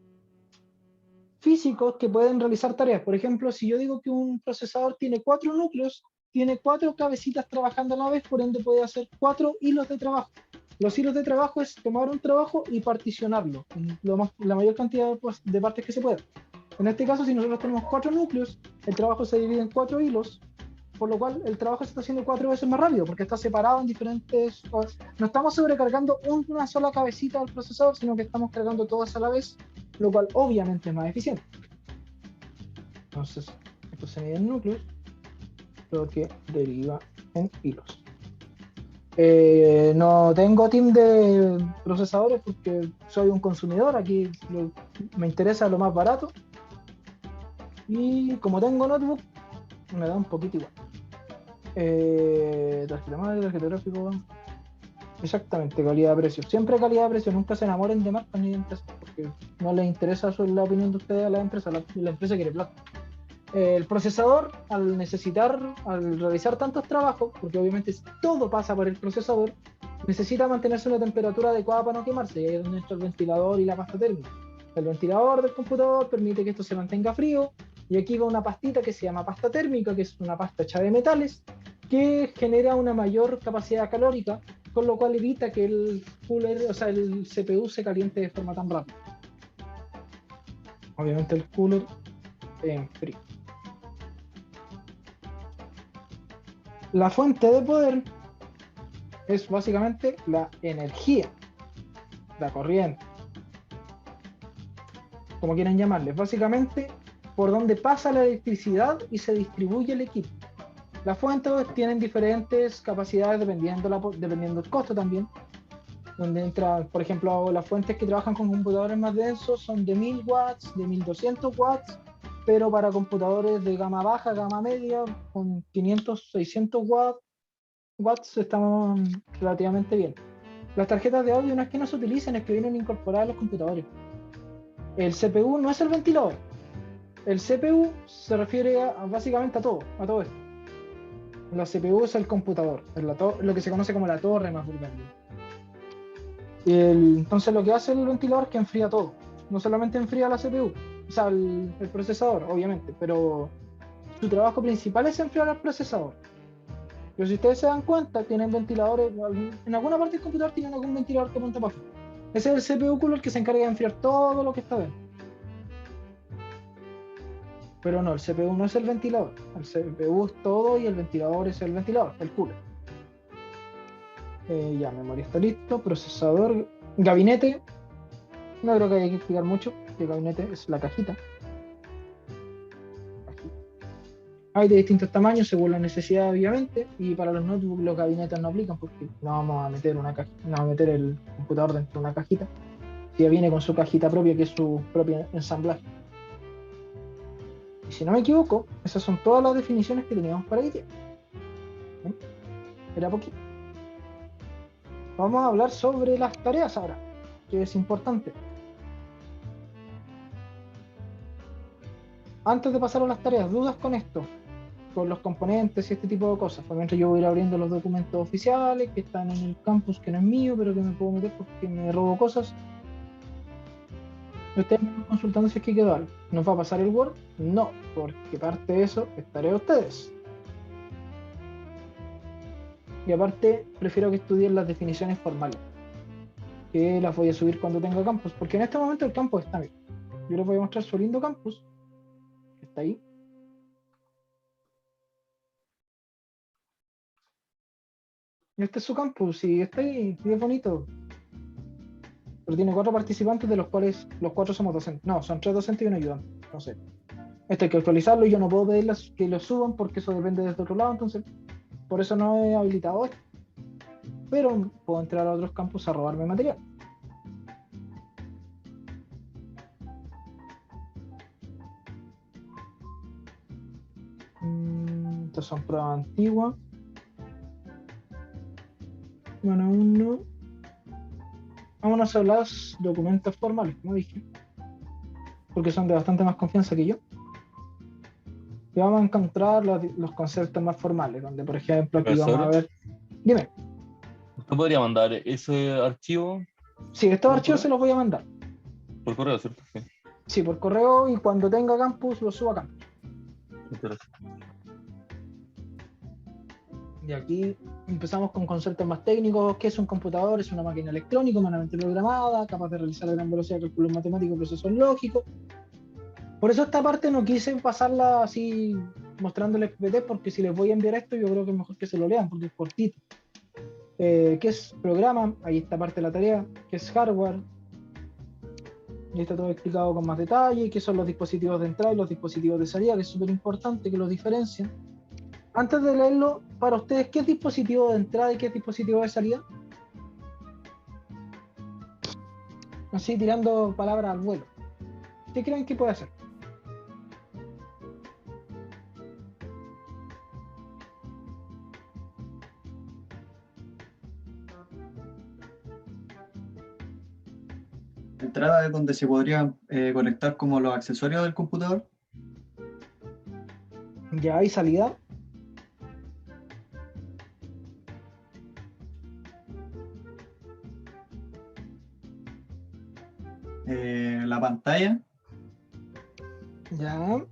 S1: físicos que pueden realizar tareas. Por ejemplo, si yo digo que un procesador tiene 4 núcleos, tiene 4 cabecitas trabajando a la vez, por ende puede hacer 4 hilos de trabajo. Los hilos de trabajo es tomar un trabajo y particionarlo en la mayor cantidad de partes que se pueda. En este caso, si nosotros tenemos 4 núcleos, el trabajo se divide en 4 hilos, por lo cual el trabajo se está haciendo 4 veces más rápido, porque está separado en diferentes... No estamos sobrecargando una sola cabecita del procesador, sino que estamos cargando todas a la vez, lo cual obviamente es más eficiente. Entonces, esto se mide en núcleos, lo que deriva en hilos. No tengo team de procesadores porque soy un consumidor, aquí me interesa lo más barato y como tengo notebook me da un poquito igual. Tarjeta madre, tarjeta gráfico, exactamente, calidad-precio. Siempre calidad-precio, nunca se enamoren de marcas ni de empresas porque no les interesa la opinión de ustedes a la empresa, la empresa quiere plata. El procesador, al realizar tantos trabajos, porque obviamente todo pasa por el procesador, necesita mantenerse una temperatura adecuada para no quemarse, y ahí es donde entra el ventilador y la pasta térmica. El ventilador del computador permite que esto se mantenga frío, y aquí va una pastita que se llama pasta térmica, que es una pasta hecha de metales, que genera una mayor capacidad calórica, con lo cual evita que el cooler, o sea, el CPU se caliente de forma tan rápida. Obviamente el cooler en frío. La fuente de poder es básicamente la energía, la corriente, como quieran llamarle, básicamente por donde pasa la electricidad y se distribuye el equipo. Las fuentes tienen diferentes capacidades dependiendo del costo también, donde entra, por ejemplo, las fuentes que trabajan con computadores más densos son de 1000 watts, de 1200 watts, pero para computadores de gama baja, gama media, con 500, 600 watts estamos relativamente bien. Las tarjetas de audio no es que no se utilicen, es que vienen incorporadas a los computadores. El CPU no es el ventilador. El CPU se refiere básicamente a todo esto. La CPU es el computador, es lo que se conoce como la torre más vulnerable. Entonces lo que hace el ventilador es que enfría todo. No solamente enfría la CPU, o sea, el procesador, obviamente, pero su trabajo principal es enfriar el procesador. Pero si ustedes se dan cuenta, tienen ventiladores, en alguna parte del computador tienen algún ventilador que apunta para afuera. Ese es el CPU cooler que se encarga de enfriar todo lo que está dentro. Pero no, el CPU no es el ventilador. El CPU es todo y el ventilador es el ventilador, el cooler. Ya, memoria está listo, procesador, gabinete. No creo que haya que explicar mucho. El gabinete es la cajita. Hay de distintos tamaños según la necesidad, obviamente, y para los notebooks los gabinetes no aplican porque no vamos a meter el computador dentro de una cajita. Ya viene con su cajita propia, que es su propio ensamblaje. Y si no me equivoco, esas son todas las definiciones que teníamos para hoy día. Era poquito. Vamos a hablar sobre las tareas ahora, que es importante. Antes de pasar a las tareas, ¿dudas con esto? Con los componentes y este tipo de cosas. Por mientras yo voy a ir abriendo los documentos oficiales que están en el campus, que no es mío, pero que me puedo meter porque me robo cosas. Ustedes me van consultando si es que quedó algo. ¿Nos va a pasar el Word? No, porque parte de eso es tarea de ustedes. Y aparte, prefiero que estudien las definiciones formales, que las voy a subir cuando tenga campus, porque en este momento el campus está bien. Yo les voy a mostrar su lindo campus, que está ahí. Este es su campus, y está ahí, y es bonito. Pero tiene 4 participantes, de los cuales los 4 somos docentes. No, son 3 docentes y un ayudante. No sé. Esto hay que actualizarlo y yo no puedo pedirles que lo suban porque eso depende desde otro lado, entonces por eso no he habilitado esto. Pero puedo entrar a otros campus a robarme material. Estas son pruebas antiguas. Bueno, aún no. Vámonos a los documentos formales, como dije, porque son de bastante más confianza que yo. Y vamos a encontrar los conceptos más formales, donde por ejemplo aquí vamos a ver. Dime.
S2: ¿Usted podría mandar ese archivo?
S1: Sí, estos archivos se los voy a mandar.
S2: Por correo, ¿cierto? Sí.
S1: Sí, por correo, y cuando tenga campus los subo a campus. Y aquí empezamos con conceptos más técnicos. ¿Qué es un computador? Es una máquina electrónica humanamente programada, capaz de realizar a gran velocidad cálculos matemáticos y procesos lógicos. Por eso esta parte no quise pasarla así mostrándoles PPT, porque si les voy a enviar esto yo creo que es mejor que se lo lean porque es cortito. ¿Qué es programa? Ahí está parte de la tarea. ¿Qué es hardware? Y está todo explicado con más detalle. ¿Qué son los dispositivos de entrada y los dispositivos de salida? Que es súper importante que los diferencien. antes de leerlo, para ustedes, ¿qué es dispositivo de entrada y qué es dispositivo de salida? Así tirando palabras al vuelo. ¿Qué creen que puede ser?
S4: Entrada es donde se podría conectar como los accesorios del computador.
S1: Ya hay salida.
S4: La pantalla.
S1: Ya.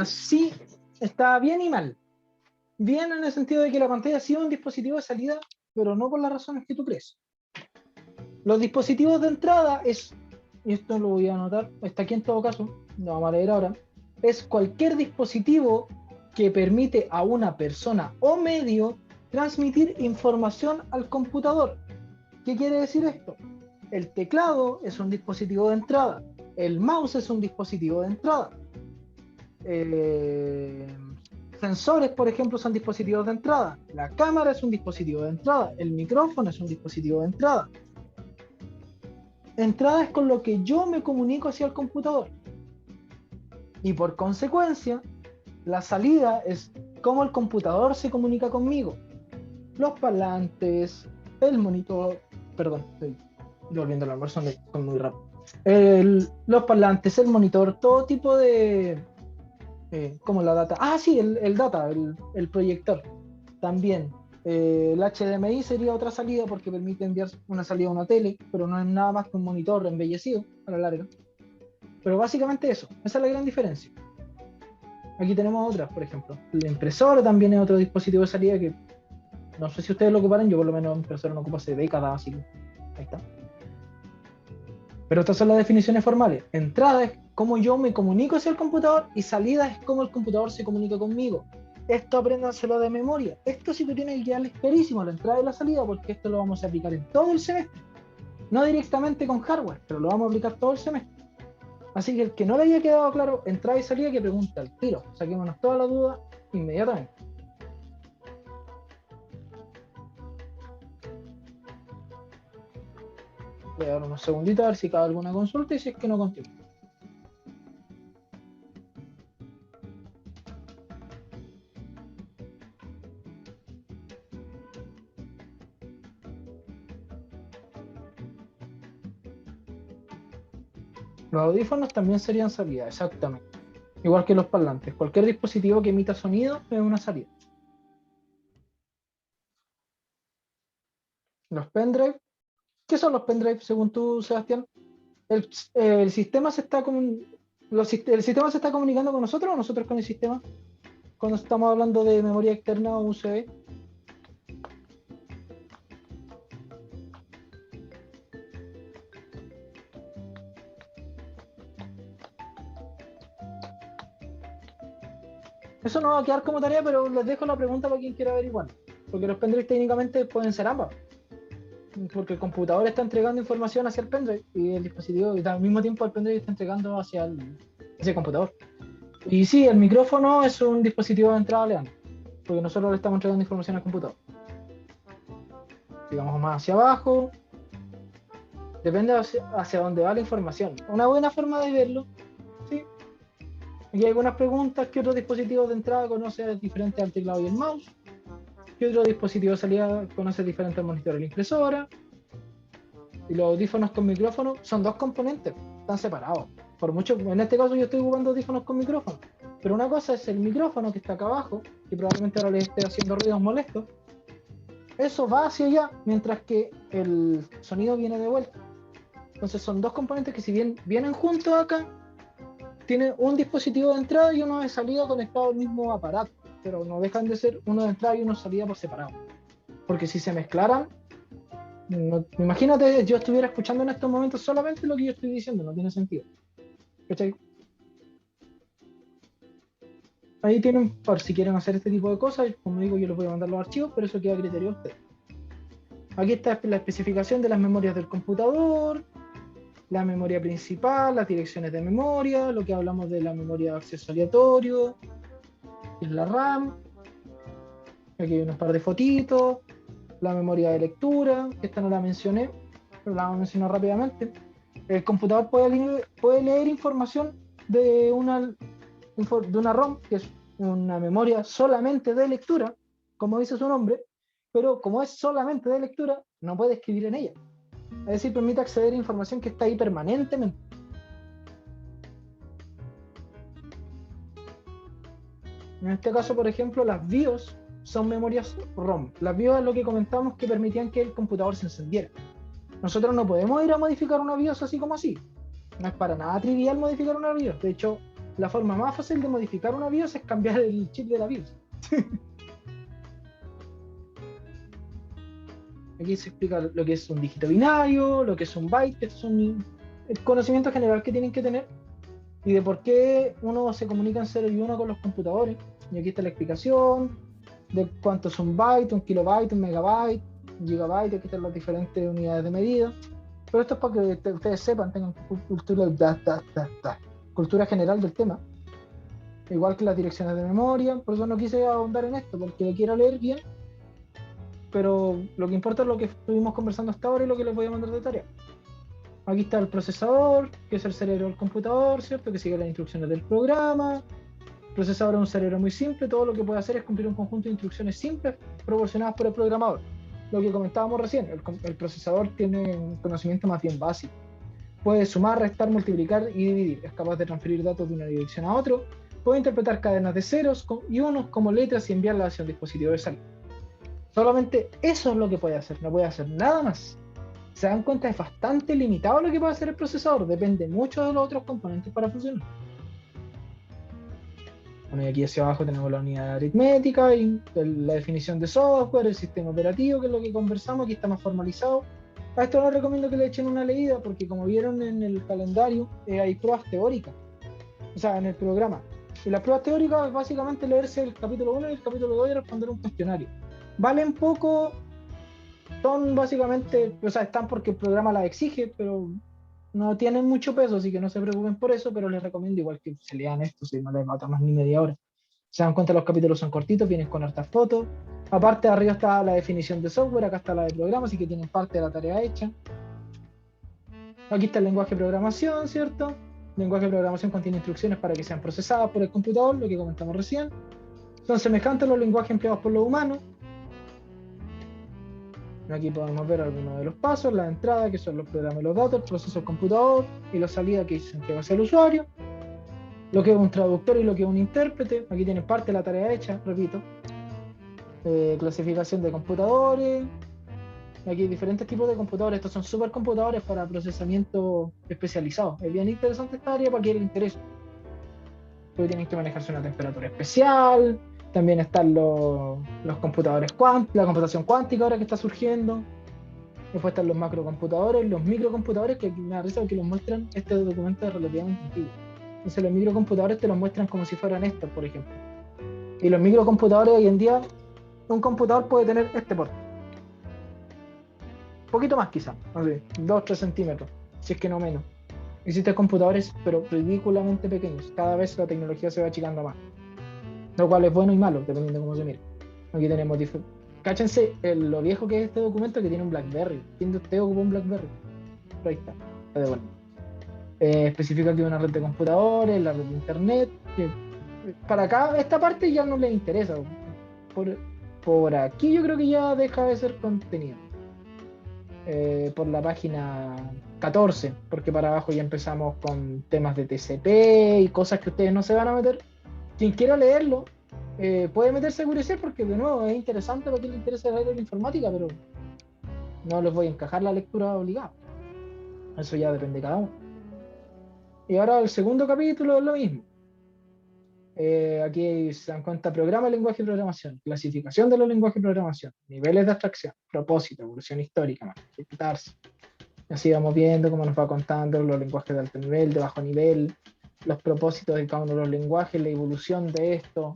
S1: Sí, está bien y mal. Bien en el sentido de que la pantalla sí es un dispositivo de salida, pero no por las razones que tú crees. Los dispositivos de entrada es, y esto lo voy a anotar, está aquí en todo caso, lo vamos a leer ahora, es cualquier dispositivo que permite a una persona o medio transmitir información al computador. ¿Qué quiere decir esto? El teclado es un dispositivo de entrada, el mouse es un dispositivo de entrada. Sensores, por ejemplo, son dispositivos de entrada. La cámara es un dispositivo de entrada. El micrófono es un dispositivo de entrada. Entrada es con lo que yo me comunico hacia el computador. Y por consecuencia, la salida es cómo el computador se comunica conmigo. Los parlantes, el monitor, perdón, estoy volviendo al almuerzo, son muy rápido. Los parlantes, el monitor, todo tipo de... como la data. Ah, sí, el data, el proyector. También. El HDMI sería otra salida porque permite enviar una salida a una tele, pero no es nada más que un monitor embellecido a la larga. Pero básicamente eso, esa es la gran diferencia. Aquí tenemos otras, por ejemplo. La impresora también es otro dispositivo de salida que no sé si ustedes lo ocuparon, yo por lo menos impresora no ocupo hace décadas, así que ahí está. Pero estas son las definiciones formales. Entrada es cómo yo me comunico hacia el computador y salida es cómo el computador se comunica conmigo. Esto apréndanselo de memoria. Esto sí que tiene que quedarles clarísimo, la entrada y la salida, porque esto lo vamos a aplicar en todo el semestre. No directamente con hardware, pero lo vamos a aplicar todo el semestre. Así que el que no le haya quedado claro entrada y salida, que pregunte al tiro. Saquémonos toda la duda inmediatamente. Voy a dar unos segunditos a ver si cabe alguna consulta y si es que no continúo. Los audífonos también serían salida, exactamente. Igual que los parlantes. Cualquier dispositivo que emita sonido es una salida. Los pendrive. ¿Qué son los pendrive según tú, Sebastián? ¿El sistema se está el sistema se está comunicando con nosotros o nosotros con el sistema? Cuando estamos hablando de memoria externa o USB. Eso no va a quedar como tarea, pero les dejo la pregunta para quien quiera averiguar. Porque los pendrive técnicamente pueden ser ambas. Porque el computador está entregando información hacia el pendrive y el dispositivo, y al mismo tiempo el pendrive está entregando hacia el computador. Y sí, el micrófono es un dispositivo de entrada leal, porque nosotros le estamos entregando información al computador. Sigamos más hacia abajo. Depende hacia dónde va la información. Una buena forma de verlo, sí. Aquí hay algunas preguntas. ¿Qué otros dispositivos de entrada conoce diferente al teclado y el mouse? ¿Qué otro dispositivo de salida conoce diferente al monitor y la impresora? Y los audífonos con micrófono son dos componentes, están separados. Por mucho, en este caso yo estoy ocupando audífonos con micrófono. Pero una cosa es el micrófono que está acá abajo, que probablemente ahora les esté haciendo ruidos molestos. Eso va hacia allá, mientras que el sonido viene de vuelta. Entonces son dos componentes que si bien vienen juntos acá, tienen un dispositivo de entrada y uno de salida conectado al mismo aparato. Pero no dejan de ser uno de entrada y uno de salida por separado. Porque si se mezclaran, no, imagínate yo estuviera escuchando en estos momentos solamente lo que yo estoy diciendo, no tiene sentido. ¿Cachai? Ahí tienen, por si quieren hacer este tipo de cosas, como digo, yo les voy a mandar los archivos, pero eso queda a criterio de ustedes. Aquí está la especificación de las memorias del computador, la memoria principal, las direcciones de memoria, lo que hablamos de la memoria de acceso aleatorio, que es la RAM. Aquí hay unos par de fotitos, la memoria de lectura, que esta no la mencioné, pero la vamos a mencionar rápidamente. El computador puede leer información de una ROM, que es una memoria solamente de lectura, como dice su nombre, pero como es solamente de lectura, no puede escribir en ella. Es decir, permite acceder a información que está ahí permanentemente. En este caso, por ejemplo, las BIOS son memorias ROM. Las BIOS es lo que comentamos que permitían que el computador se encendiera. Nosotros no podemos ir a modificar una BIOS así como así. No es para nada trivial modificar una BIOS. De hecho, la forma más fácil de modificar una BIOS es cambiar el chip de la BIOS. Aquí se explica lo que es un dígito binario, lo que es un byte, que es el conocimiento general que tienen que tener, y de por qué uno se comunica en 0 y 1 con los computadores. Y aquí está la explicación de cuánto es un byte, un kilobyte, un megabyte, un gigabyte. Aquí están las diferentes unidades de medida. Pero esto es para que ustedes sepan, tengan cultura general del tema. Igual que las direcciones de memoria. Por eso no quise ahondar en esto, porque lo quiero leer bien. Pero lo que importa es lo que estuvimos conversando hasta ahora y lo que les voy a mandar de tarea. Aquí está el procesador, que es el cerebro del computador, ¿cierto? Que sigue las instrucciones del programa. El procesador es un cerebro muy simple, todo lo que puede hacer es cumplir un conjunto de instrucciones simples proporcionadas por el programador. Lo que comentábamos recién, el procesador tiene un conocimiento más bien básico. Puede sumar, restar, multiplicar y dividir. Es capaz de transferir datos de una dirección a otra. Puede interpretar cadenas de ceros y unos como letras y enviarlas hacia un dispositivo de salida. Solamente eso es lo que puede hacer, no puede hacer nada más. Se dan cuenta, es bastante limitado lo que puede hacer el procesador, depende mucho de los otros componentes para funcionar. Bueno, y aquí hacia abajo tenemos la unidad aritmética y la definición de software, el sistema operativo, que es lo que conversamos, aquí está más formalizado. A esto les recomiendo que le echen una leída, porque como vieron en el calendario, hay pruebas teóricas, o sea, en el programa. Y las pruebas teóricas es básicamente leerse el capítulo 1 y el capítulo 2 y responder un cuestionario. Valen poco, son básicamente, o sea, están porque el programa las exige, pero no tienen mucho peso, así que no se preocupen por eso, pero les recomiendo igual que se lean esto, si no les va a tomar ni media hora. Se dan cuenta, los capítulos son cortitos, vienen con hartas fotos. Aparte, arriba está la definición de software, acá está la de programa, así que tienen parte de la tarea hecha. Aquí está el lenguaje de programación, ¿cierto? El lenguaje de programación contiene instrucciones para que sean procesadas por el computador, lo que comentamos recién. Son semejantes a los lenguajes empleados por los humanos. Aquí podemos ver algunos de los pasos, la entrada, que son los programas y los datos, el proceso del computador, y la salida, que dicen que va a ser el usuario, lo que es un traductor y lo que es un intérprete. Aquí tienen parte de la tarea hecha, repito. Clasificación de computadores. Aquí hay diferentes tipos de computadores. Estos son supercomputadores para procesamiento especializado. Es bien interesante esta área para quien le interese. Porque tienen que manejarse una temperatura especial. También están los computadores cuánticos, la computación cuántica ahora que está surgiendo. Después están los macrocomputadores, los microcomputadores, que me da risa porque los muestran, este documento es relativamente antiguo. Entonces los microcomputadores te los muestran como si fueran estos, por ejemplo. Y los microcomputadores hoy en día, un computador puede tener este porte. Un poquito más quizá, así, 2-3 centímetros, si es que no menos. Existen computadores, pero ridículamente pequeños. Cada vez la tecnología se va achicando más. Lo cual es bueno y malo, dependiendo de cómo se mire. Aquí tenemos cáchense lo viejo que es este documento, que tiene un BlackBerry. ¿Quién de ustedes ocupó un BlackBerry? Pero ahí está. Bueno. Especifica que hay una red de computadores, la red de internet. Que para acá, esta parte ya no les interesa. Por aquí yo creo que ya deja de ser contenido. Por la página 14, porque para abajo ya empezamos con temas de TCP y cosas que ustedes no se van a meter. Quien quiera leerlo, puede meterse a curiosidad, porque de nuevo es interesante para quien le interesa el área de la informática, pero no les voy a encajar la lectura obligada. Eso ya depende de cada uno. Y ahora el segundo capítulo es lo mismo. Aquí se dan cuenta: programa y lenguaje de programación, clasificación de los lenguajes de programación, niveles de abstracción, propósito, evolución histórica, ejecutarse. Así vamos viendo cómo nos va contando los lenguajes de alto nivel, de bajo nivel, los propósitos de cada uno de los lenguajes, la evolución de esto,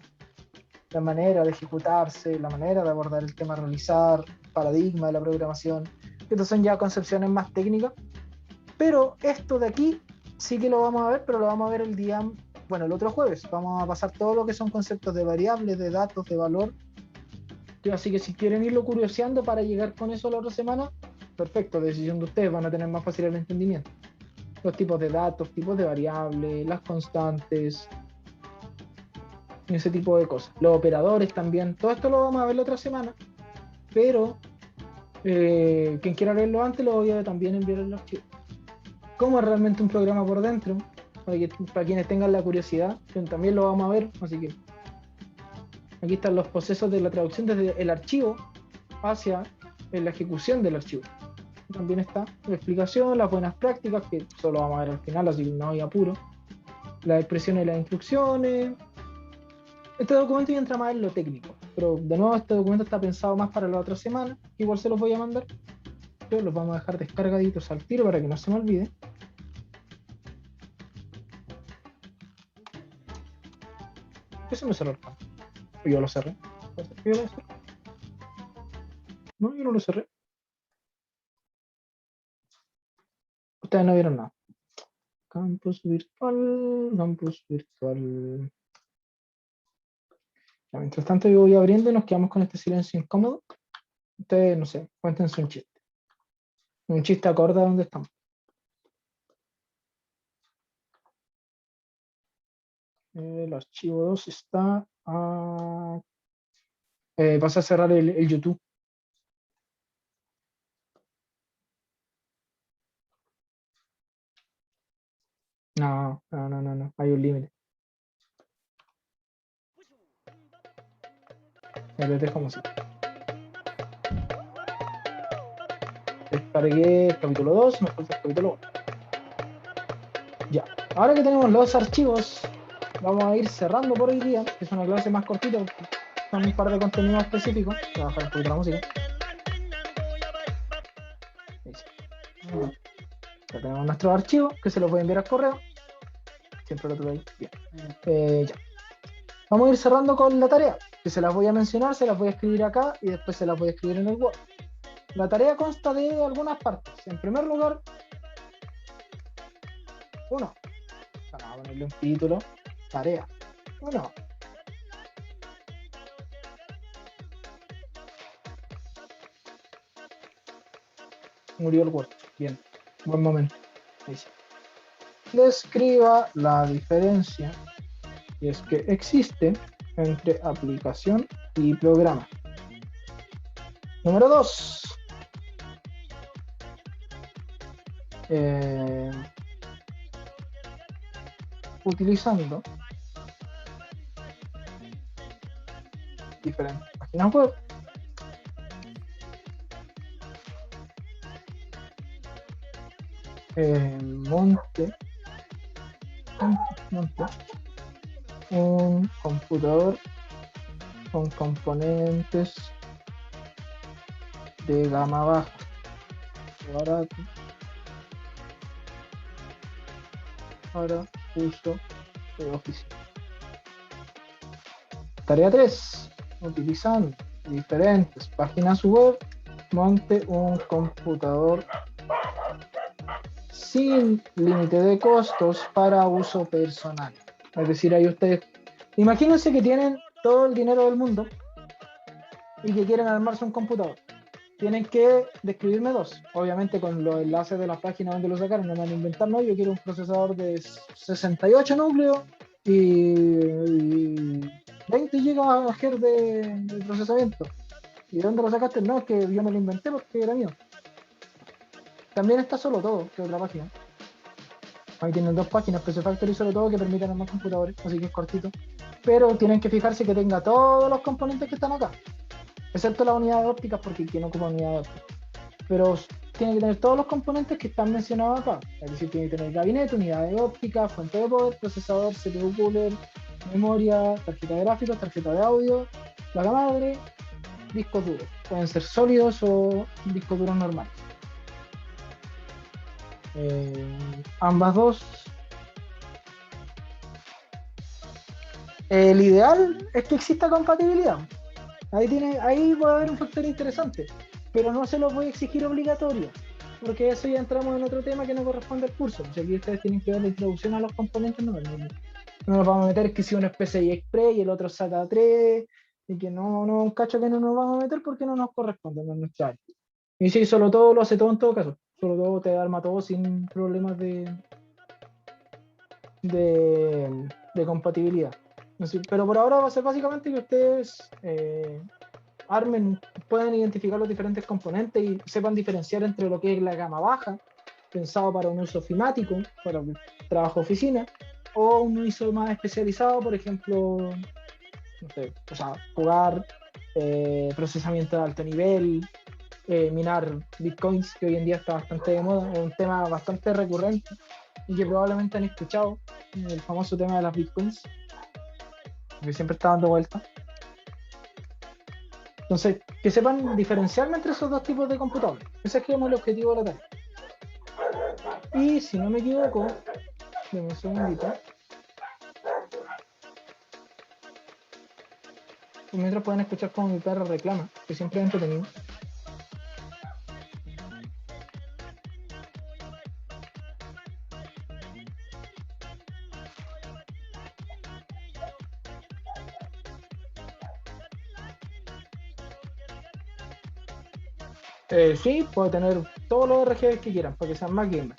S1: la manera de ejecutarse, la manera de abordar el tema a realizar, paradigma de la programación. Estas son ya concepciones más técnicas, pero esto de aquí sí que lo vamos a ver, pero lo vamos a ver el día bueno, el otro jueves vamos a pasar todo lo que son conceptos de variables, de datos, de valor. Así que si quieren irlo curioseando para llegar con eso la otra semana, perfecto, decisión de ustedes, van a tener más fácil el entendimiento. Los tipos de datos, tipos de variables, las constantes, ese tipo de cosas. Los operadores también, todo esto lo vamos a ver la otra semana, pero quien quiera leerlo antes lo voy a también enviar el archivo. ¿Cómo es realmente un programa por dentro? Para quienes tengan la curiosidad, que también lo vamos a ver, así que aquí están los procesos de la traducción desde el archivo hacia la ejecución del archivo. También está la explicación, las buenas prácticas, que solo vamos a ver al final, así que no hay apuro. Las expresiones y las instrucciones. Este documento ya entra más en lo técnico, pero de nuevo este documento está pensado más para la otra semana, que igual se los voy a mandar. Yo los vamos a dejar descargaditos al tiro para que no se me olvide. ¿Qué se me cerró el pan? Yo lo cerré. No, yo no lo cerré. Ustedes no vieron nada. Campus virtual. Ya, mientras tanto yo voy abriendo y nos quedamos con este silencio incómodo. Ustedes, no sé, cuéntense un chiste. Un chiste acorde a donde estamos. El archivo 2 está a... vas a cerrar el YouTube. No. Hay un límite. Me como así. Descargué el capítulo 2, me falta el capítulo 1. Ya. Ahora que tenemos los archivos, vamos a ir cerrando por hoy día, que es una clase más cortita, son un par de contenidos específicos. Voy a bajar un poquito la música. Ya tenemos nuestros archivos, que se los voy a enviar al correo. Siempre lo tuve ahí. Bien. Ya. Vamos a ir cerrando con la tarea, que se las voy a mencionar, se las voy a escribir acá y después se las voy a escribir en el Word. La tarea consta de algunas partes. En primer lugar, vamos a ponerle un título, tarea 1. Murió el Word. Bien, buen momento. Dice: describa la diferencia, y es que existe, entre aplicación y programa. Número 2. Utilizando diferentes páginas web, monte un computador con componentes de gama baja, barato, para uso de oficina. Tarea 3. Utilizando diferentes páginas web, monte un computador sin límite de costos para uso personal. Es decir, ahí ustedes, imagínense que tienen todo el dinero del mundo y que quieren armarse un computador. Tienen que describirme 2, obviamente con los enlaces de las páginas donde lo sacaron. No me van a inventar, no, yo quiero un procesador de 68 núcleos y 20 GB de procesamiento. ¿Y de dónde lo sacaste? No, es que yo me lo inventé porque era mío. También está Solo Todo, que es otra página. Ahí tienen 2 páginas, PC Factory y Solo Todo, que permiten armar computadores, así que es cortito. Pero tienen que fijarse que tenga todos los componentes que están acá, excepto la unidad de ópticas, porque quien ocupa unidad de ópticas. Pero tiene que tener todos los componentes que están mencionados acá. Es decir, tiene que tener gabinete, unidad de óptica, fuente de poder, procesador, CPU cooler, memoria, tarjeta de gráficos, tarjeta de audio, placa madre, discos duros. Pueden ser sólidos o discos duros normales. Ambas dos. El ideal es que exista compatibilidad. Ahí puede haber un factor interesante, pero no se lo voy a exigir obligatorio, porque eso ya entramos en otro tema que no corresponde al curso. O sea, aquí ustedes tienen que ver la introducción a los componentes, no, No nos vamos a meter que si uno es PCI Express y el otro es SATA 3, y que no, un cacho que no nos vamos a meter porque no nos corresponde, no es nuestra área. Y si solo todo lo hace todo en todo caso, solo todo te arma todo sin problemas de compatibilidad. Pero por ahora va a ser básicamente que ustedes armen, puedan identificar los diferentes componentes y sepan diferenciar entre lo que es la gama baja, pensado para un uso ofimático, para un trabajo oficina, o un uso más especializado, por ejemplo, no sé, o sea, jugar, procesamiento de alto nivel, minar bitcoins, que hoy en día está bastante de moda, es un tema bastante recurrente y que probablemente han escuchado, el famoso tema de las bitcoins, que siempre está dando vuelta. Entonces, que sepan diferenciarme entre esos dos tipos de computadores. Ese es como el objetivo de la tarea. Y si no me equivoco, denme un segundito. Mientras pueden escuchar como mi perro reclama, que siempre es entretenido. Sí, puede tener todos los RGB que quieran para que sean más gamers.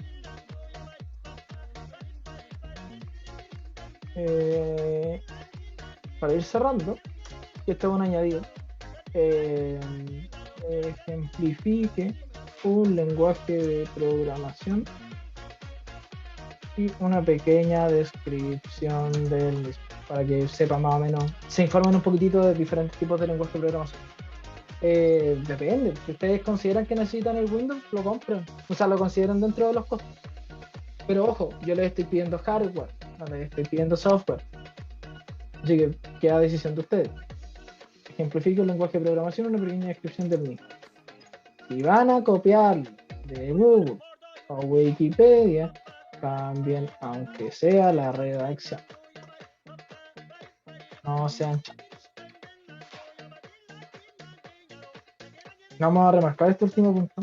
S1: Para ir cerrando, y esto es un añadido, ejemplifique un lenguaje de programación y una pequeña descripción del mismo, para que sepan más o menos, se informen un poquitito de diferentes tipos de lenguaje de programación. Depende, si ustedes consideran que necesitan el Windows, lo compran, o sea, lo consideran dentro de los costos. Pero ojo, yo les estoy pidiendo hardware, no les estoy pidiendo software. Así que queda decisión de ustedes. Ejemplifico el lenguaje de programación, una pequeña descripción del mismo. Si van a copiar de Google o Wikipedia, cambien aunque sea la redacción. No sean chicos. Vamos a remarcar este último punto.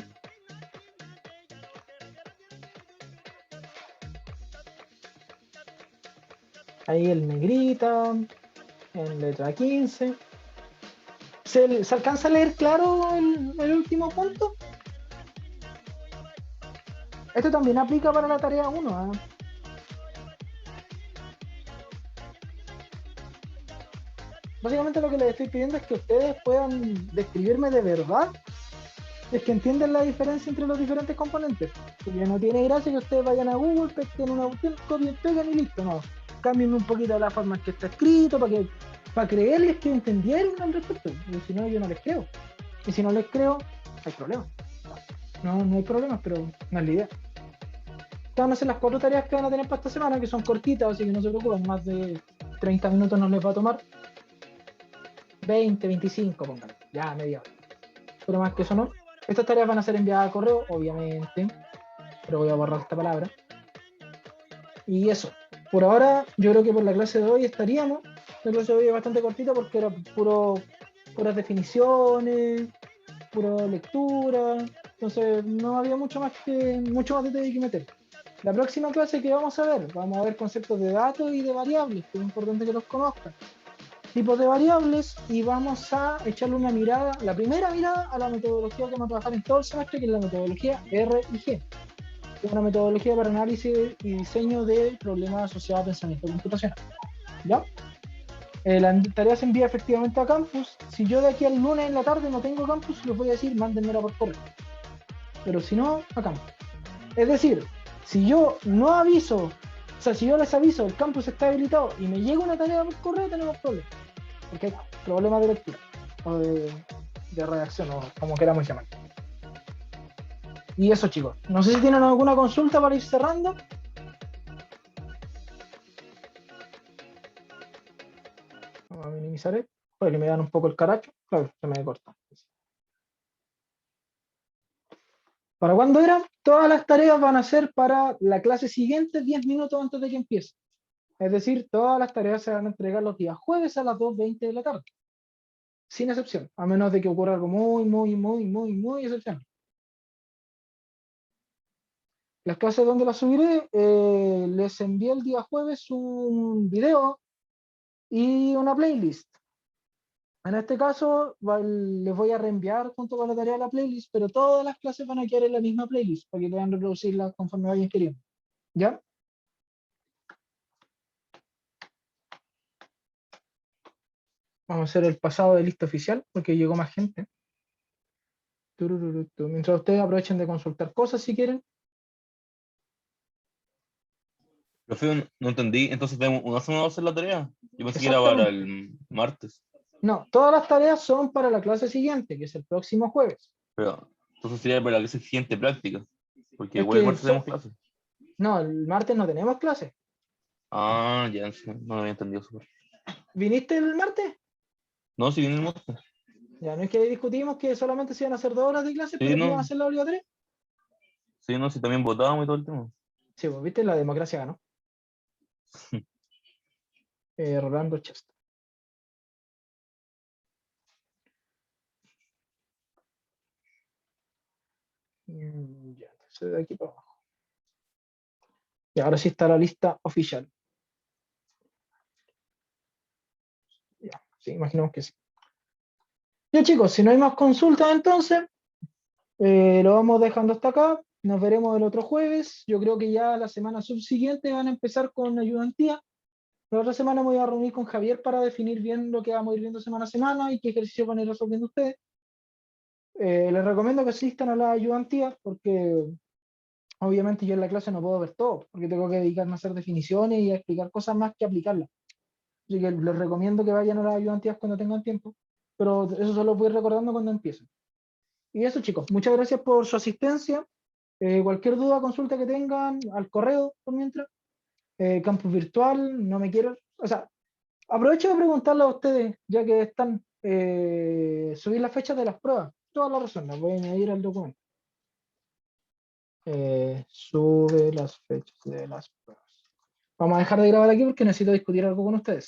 S1: Ahí el negrita, en letra 15. ¿Se alcanza a leer claro el último punto? Esto también aplica para la tarea 1. Básicamente lo que les estoy pidiendo es que ustedes puedan describirme de verdad, es que entienden la diferencia entre los diferentes componentes. Porque no tiene gracia que ustedes vayan a Google, pesquen una opción, copien, pegan y listo. No, cambien un poquito la forma en que está escrito para creerles que entendieron al respecto. Y si no, yo no les creo. Y si no les creo, hay problemas. No hay problemas, pero no es la idea. Van a hacer las 4 tareas que van a tener para esta semana, que son cortitas, así que no se preocupen, más de 30 minutos no les va a tomar. 20, 25, pónganlo, ya media hora. Pero más que eso no. Estas tareas van a ser enviadas a correo, obviamente, pero voy a borrar esta palabra. Y eso. Por ahora, yo creo que por la clase de hoy estaríamos. La clase de hoy es bastante cortita porque era puras definiciones, pura lectura. Entonces no había mucho más detalle que meter. La próxima clase que vamos a ver conceptos de datos y de variables, que es importante que los conozcan. Tipos de variables, y vamos a echarle una mirada, la primera mirada a la metodología que vamos a trabajar en todo el semestre, que es la metodología RIG. Es una metodología para análisis y diseño de problemas asociados a pensamiento computacional. ¿Ya? La tarea se envía efectivamente a campus. Si yo de aquí al lunes en la tarde no tengo campus, les voy a decir, mándenmela por correo. Pero si no, a campus. Es decir, si yo no aviso, o sea, si yo les aviso, el campus está habilitado y me llega una tarea por correo, tenemos problemas. Porque hay problemas de lectura o de redacción, o como queramos llamar. Y eso, chicos. No sé si tienen alguna consulta para ir cerrando. Vamos a minimizar esto, para que me dan un poco el caracho. Claro, se me corta. ¿Para cuándo era? Todas las tareas van a ser para la clase siguiente, 10 minutos antes de que empiece. Es decir, todas las tareas se van a entregar los días jueves a las 2:20 de la tarde. Sin excepción, a menos de que ocurra algo muy excepcional. las clases donde las subiré, les envié el día jueves un video y una playlist. En este caso, les voy a reenviar junto con la tarea la playlist, pero todas las clases van a quedar en la misma playlist para que puedan reproducirlas conforme vayan queriendo. ¿Ya? Vamos a hacer el pasado de lista oficial porque llegó más gente. Mientras ustedes aprovechen de consultar cosas si quieren.
S2: Profe, no entendí. Entonces tenemos una semana para hacer la tarea. Yo pensé que era para el martes.
S1: No, todas las tareas son para la clase siguiente, que es el próximo jueves.
S2: Pero entonces sería para la clase siguiente práctica. Porque
S1: Es
S2: igual el
S1: que
S2: martes tenemos clase.
S1: No, el martes no tenemos clase.
S2: Ah, ya, no lo había entendido súper.
S1: ¿Viniste el martes?
S2: No, si viene el martes.
S1: Ya, no es que discutimos que solamente se iban a hacer 2 horas de clase,
S2: Sí,
S1: pero que
S2: no.
S1: iban a hacer la obligatoria.
S2: Sí, no, si también votábamos y todo el tema.
S1: Sí, pues viste, la democracia ganó. Rolando Chester. Ya, entonces de aquí para abajo. Y ahora sí está la lista oficial. Ya, sí, imaginamos que sí. Ya chicos, si no hay más consultas entonces, lo vamos dejando hasta acá. Nos veremos el otro jueves. Yo creo que ya la semana subsiguiente van a empezar con ayudantía. La otra semana me voy a reunir con Javier para definir bien lo que vamos a ir viendo semana a semana y qué ejercicios van a ir resolviendo ustedes. Les recomiendo que asistan a la ayudantía porque obviamente yo en la clase no puedo ver todo, porque tengo que dedicarme a hacer definiciones y a explicar cosas más que aplicarlas. Así que les recomiendo que vayan a las ayudantías cuando tengan tiempo, pero eso se los voy recordando cuando empiecen. Y eso chicos, muchas gracias por su asistencia. Cualquier duda, consulta que tengan, al correo por mientras. Campus virtual, no me quiero, o sea, aprovecho de preguntarle a ustedes, ya que están, subir las fechas de las pruebas. Toda la razón, las voy a añadir al documento. Sube las fechas de las pruebas. Vamos a dejar de grabar aquí porque necesito discutir algo con ustedes.